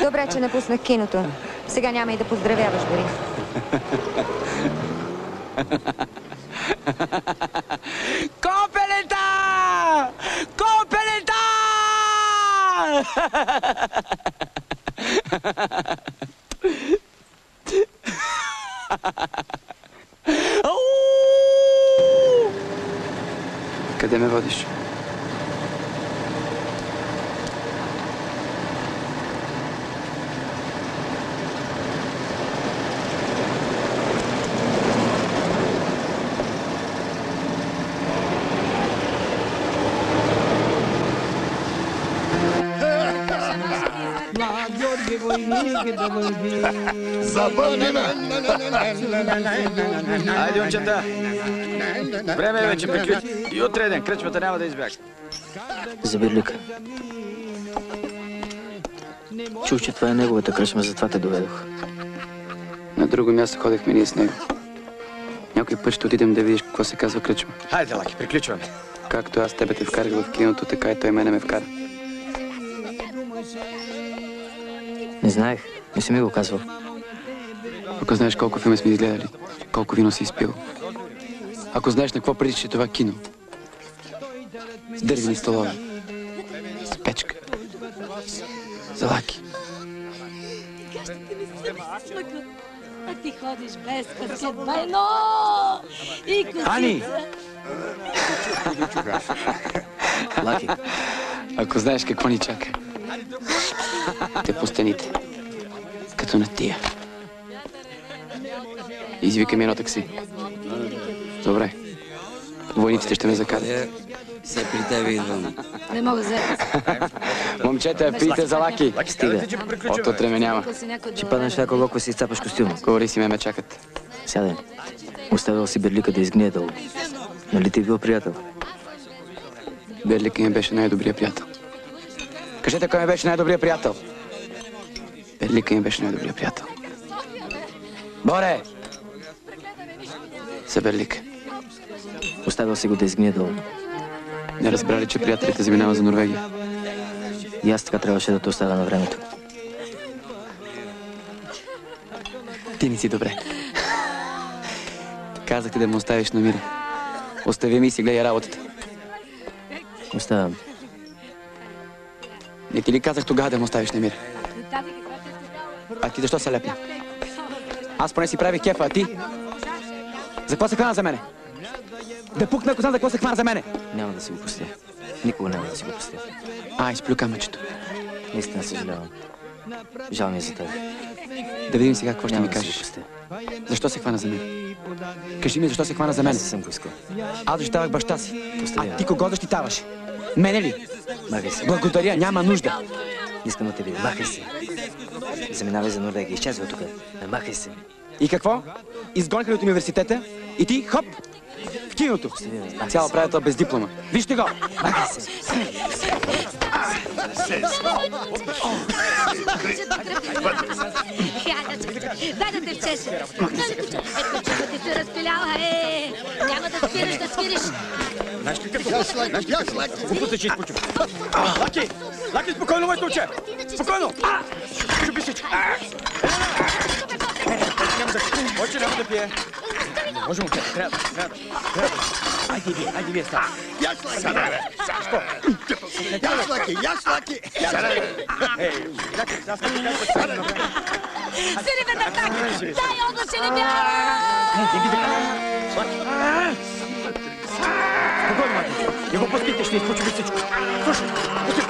S16: Добре, че напуснах киното. Сега няма и да поздравяваш дори.
S9: Копелета! Копелета! Къде ме водиш?
S19: Айде, момчета! Време е вече приключи. И утре ден, кръчмата няма да избяга.
S1: За Берлика. Чух, че това е неговата кръчма, затова те доведох.
S9: На друго място ходехме ние с него. Някой път ще отидем да видиш какво се казва кръчма.
S19: Хайде, Лаки, приключваме.
S9: Както аз тебе те вкарах в киното, така и той мене ме вкара.
S1: Не знаех. Не си ми го казвал.
S9: Ако знаеш колко филми сме изгледали, колко вино си изпил. Ако знаеш на какво прилича това кино. С дървени столове. С печка. За Лаки.
S15: А ти ходиш без касет, байно! И косица.
S19: Ани!
S1: Лаки.
S9: Ако знаеш какво ни чака. Те по стените. Като на тия. Извикай ми едно такси. Добре. Войниците ще ме закарат.
S5: Се при тебе идвам.
S15: Не мога за...
S9: Момчета, пийте за лаки.
S1: Стига.
S9: От утре ме няма.
S1: Ще паднеш всяко локо и си изцапаш костюма.
S9: Говори си ме чакат.
S1: Сядай. Оставил си Берлика да изгние долу. Нали ти бил приятел?
S9: Берлика ми беше най-добрият приятел. Кажете, кой ми беше най-добрият приятел? Берлика ми беше най-добрият приятел. Боре! За Берлика.
S1: Оставил си го да изгние долу.
S9: Не разбрали, че приятелите заминава за Норвегия.
S1: И аз така трябваше да те оставя на времето.
S9: Ти не си добре. Казах ти да ме оставиш на мира. Остави ми и си гледай работата.
S1: Оставям.
S9: Не ти ли казах тогава да ме оставиш на мира? А ти защо се лепна? Аз поне си правих кефа, а ти? За какво се хвана за мене? Да пукна, ако знам за какво се хвана за мене.
S1: Няма да си го пустя. Никога няма да си го пустя.
S9: Изплю камъчето.
S1: Наистина съжалявам. Жал ми е за теб.
S9: Да видим сега какво ще ми кажеш. Защо се хвана за мен? Кажи ми защо се хвана за мен.
S1: Аз съм го искал.
S9: Аз защитавах баща си. А ти кого защитаваш? Мене ли?
S1: Махай се.
S9: Благодаря, няма нужда.
S1: Искам да те видя. Махай се. Заминавай за Норвегия. Изчезвай тук. Махай се.
S9: И какво? Изгониха от университета и ти, хоп, в киното. Цяла правител без диплома. Вижте го!
S1: Махай се.
S15: Дай да те вчеша. Ето, че ти се разпиляла, няма да спираш, да свириш.
S19: Знаеш ли като? Глупо се, че изпочва. Лаки! Лаки, спокойно, моето момче! Спокойно! Чупи всичко! Очи няма да пие. Не може, момче, трябва. Айде вие става.
S11: Яш, Лаки!
S15: Сири ме на так! Дай облаче не бяга!
S19: Спокойно, Маки. Не го пускайте, ще изпочуби всичко. Слушай, пусти.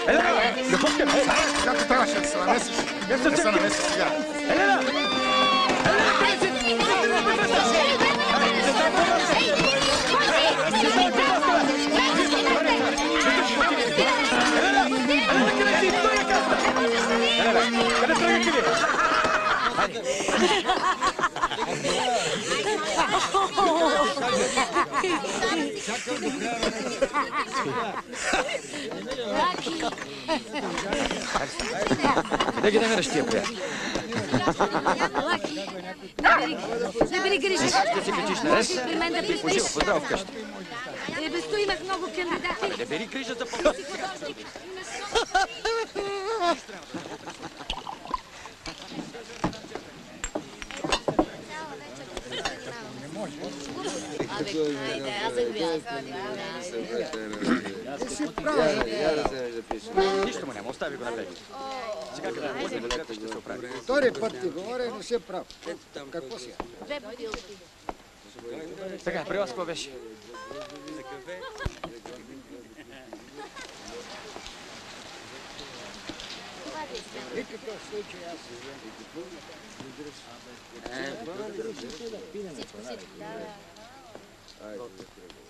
S19: Елена, не пускай.
S14: Както трябваше да се намесиш. Не се намеси сега.
S19: Елена! Къде тръгнете ви? Къде ги намираш тия приятели?
S15: Не бери грижи.
S19: Ще си качиш наред?
S15: При мен да приспиш.
S19: Поздраво вкъщи.
S15: Без то имах много кандидати.
S19: Не бери грижа за по... Нищо му няма, остави го на беги. Сега като го пусне вътрета, ще се оправи.
S20: Втори път ти говоря и не си прав. Какво си?
S19: Сега, при вас какво беше?
S20: Никакъв случай аз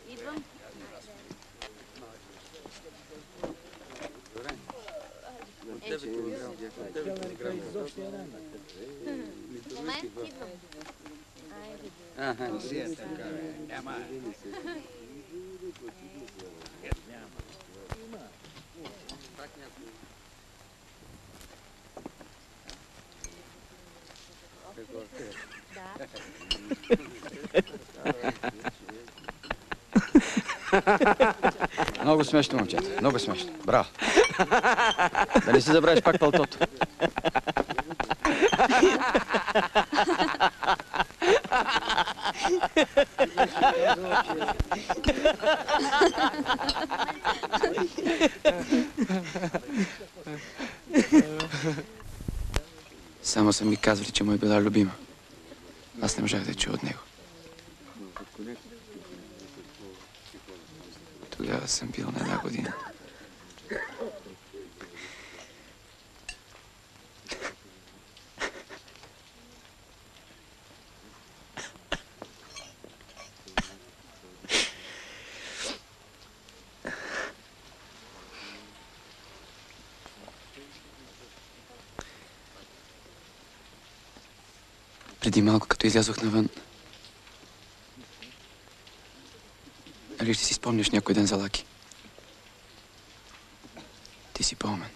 S15: Идвам. Момент, идвам.
S20: Няма.
S19: Много смешно, момчета. Много смешно. Браво. Да не си забравиш пак палтото. Само са ми казвали, че му е била любима. Аз не можах да чуя от него. Тогава съм бил на 1 година.
S9: Преди малко, като излязох навън, нали ще си спомняш някой ден за Лаки? Ти си по-умен.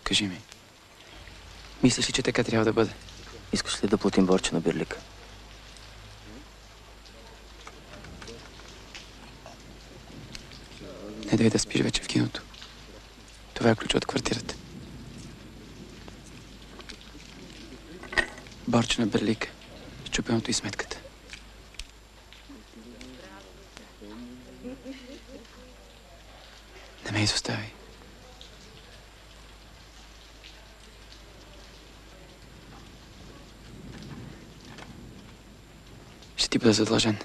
S9: Кажи ми. Мислиш ли, че така трябва да бъде?
S1: Искаш ли да платим борча на Берлика?
S9: Не дай да спиш вече в киното. Това е ключ от квартирата. Борча на Берлика. Счупеното и сметката. Не ме изостави. Ще ти бъда задлъжен.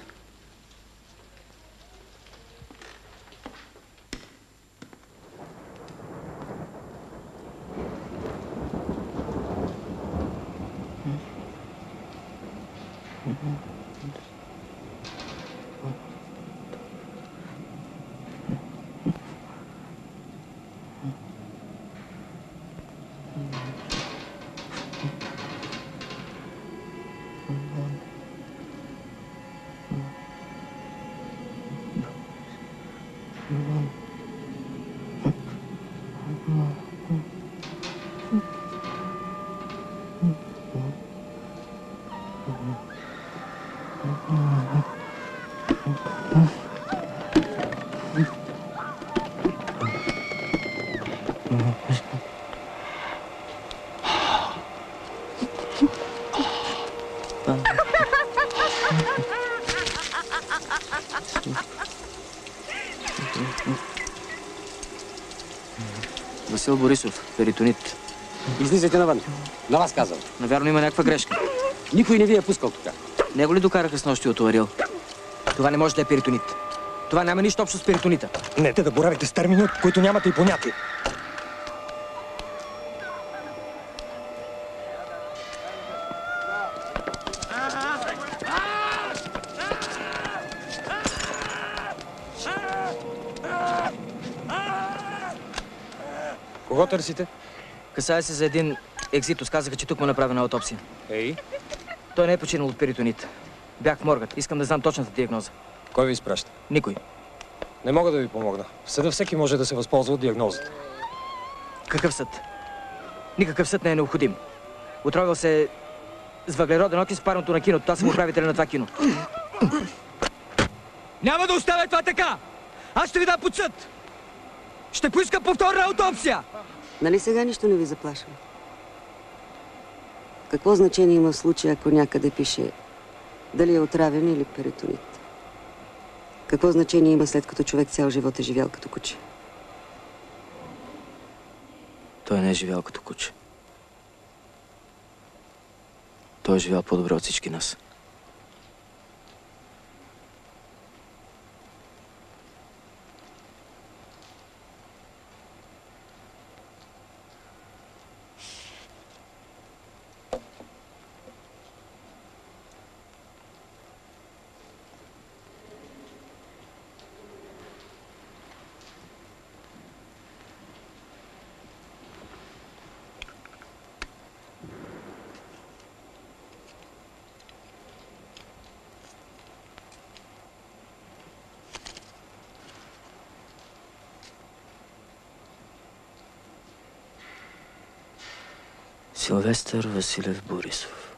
S1: Васил Борисов, перитонит.
S5: Излизайте навън. На вас казвам.
S1: Навярно има някаква грешка.
S5: Никой не ви е пускал тук.
S1: Него ли докараха с нощи от Оварил? Това не може да е перитонит. Това няма нищо общо с перитонита.
S19: Не те да боравите с термини, от които нямате и понятие. Кого търсите?
S1: Касае се за един екзитус. Казаха, че тук му направена аутопсия.
S19: Ей?
S1: Той не е починал от перитонит. Бях в моргът. Искам да знам точната диагноза.
S19: Кой ви изпраща?
S1: Никой.
S19: Не мога да ви помогна. В съда всеки може да се възползва от диагнозата.
S1: Какъв съд? Никакъв съд не е необходим. Отровил се с въглероден окис в парното на киното. Аз съм управителя на това кино.
S13: Няма да оставя това така! Аз ще ви дам под съд! Ще поискам повторна аутопсия!
S21: Нали сега нищо не ви заплашва? Какво значение има в случая, ако някъде пише дали е отравен или перитонит? Какво значение има, след като човек цял живот е живял като куче?
S1: Той не е живял като куче. Той е живял по-добре от всички нас. Силвестър Василев Борисов.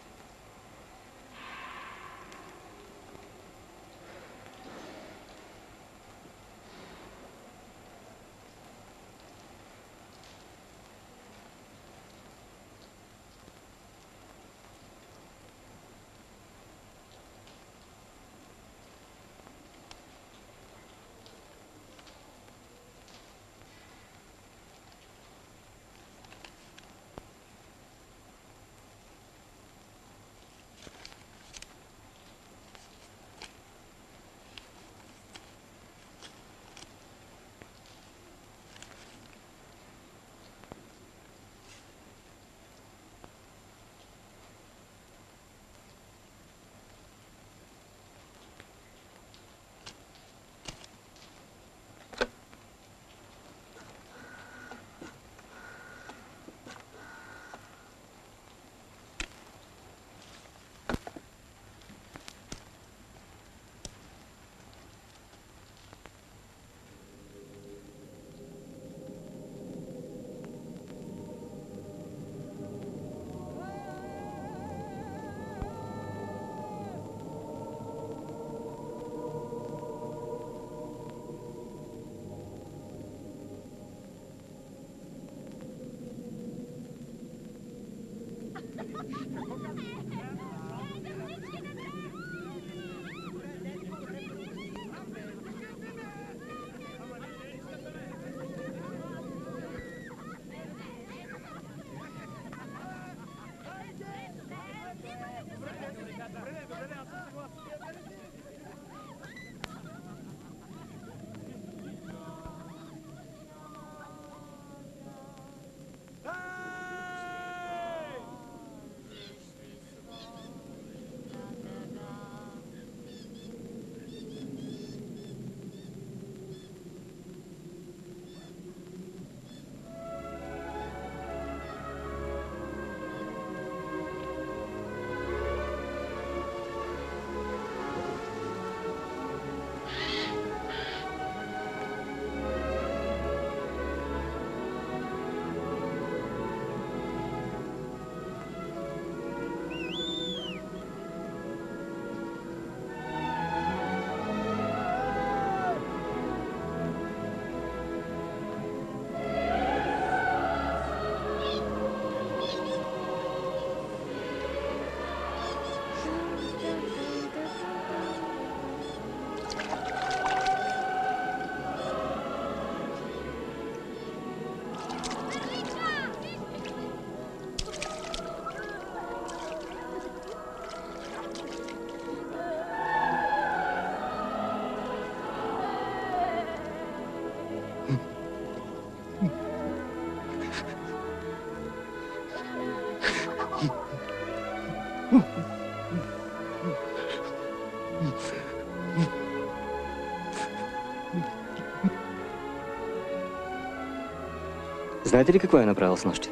S8: Знаете ли какво е направил с нощи?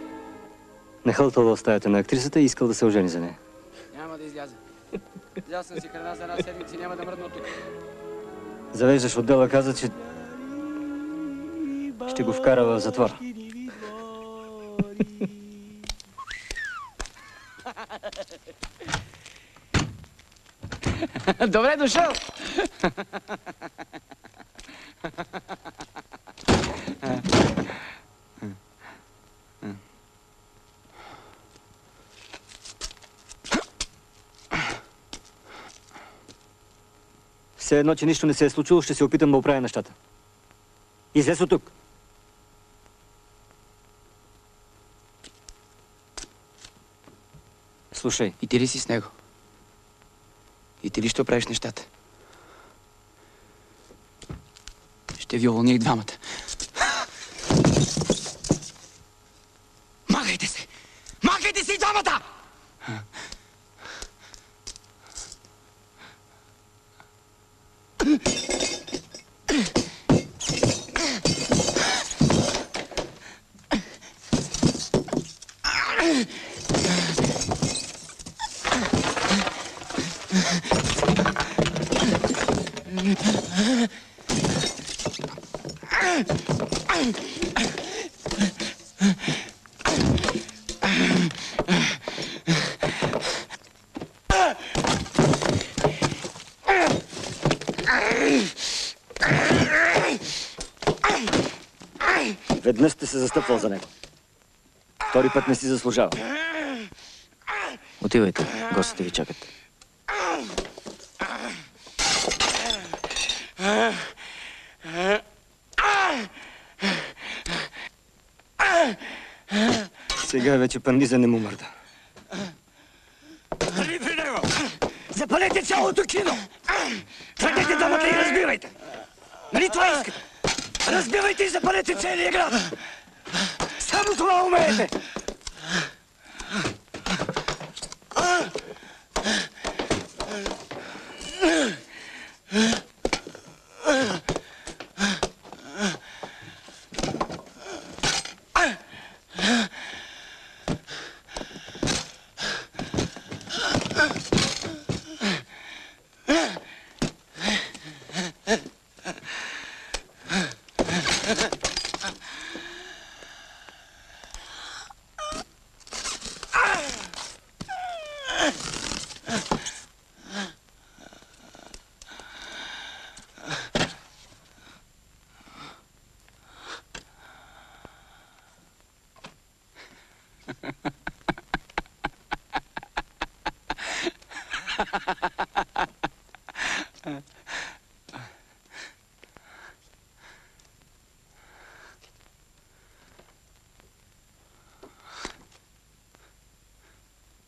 S8: Нахълтал в стаята на актрисата и искал да се ожени за нея.
S9: Няма да изляза. Взял съм си храна за една седмица и няма да мръдна от тук.
S8: Завеждаш отдела, каза, че ще го вкара в затвора.
S9: Добре дошъл!
S8: Все едно, че нищо не се е случило, ще се опитам да оправя нещата. Излез от тук! Слушай.
S9: И ти ли си с него? И ти ли ще оправиш нещата? Ще ви уволня и двамата. Махайте се! Махайте се и двамата!
S8: Веднъж сте се застъпвал за него. Втори път не си заслужава. Отивайте, гостите ви чакат. Сега вече пандиза не му мърда.
S19: Нали при него? Запалете цялото кино! Тръгнете двамата и разбивайте! Нали това искате? Разбивайте и запалете целия град! Само това умеете!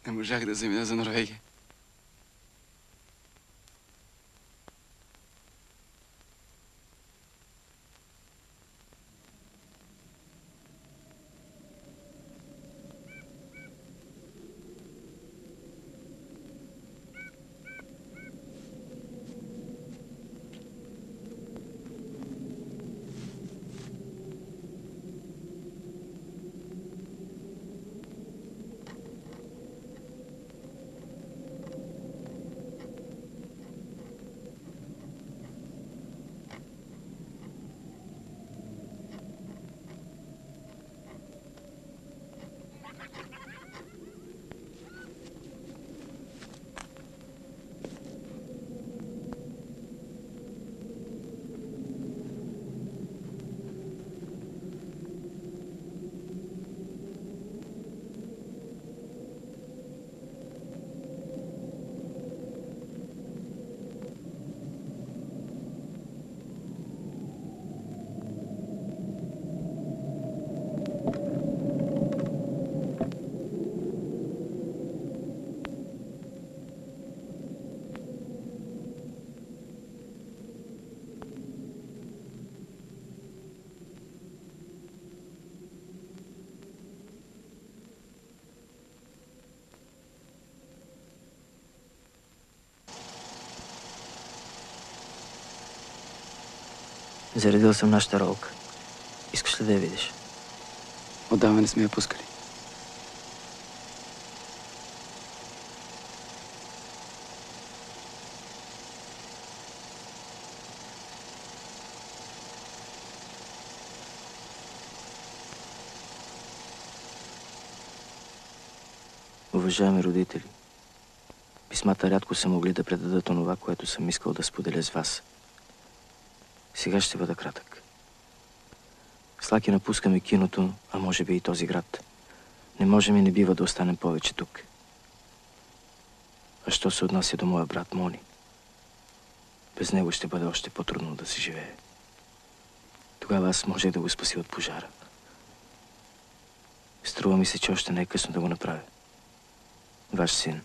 S9: Не можах да замина за Норвегия.
S1: Заредил съм нашата ролка. Искаш ли да я видиш?
S9: Отдавна не сме я пускали.
S1: Уважаеми родители, писмата рядко са могли да предадат онова, което съм искал да споделя с вас. Сега ще бъда кратък. С Лаки напускаме киното, а може би и този град. Не можем и не бива да останем повече тук. А що се отнася до моя брат Мони? Без него ще бъде още по-трудно да се живее. Тогава аз можех да го спася от пожара. Струва ми се, че още не е късно да го направя. Ваш син.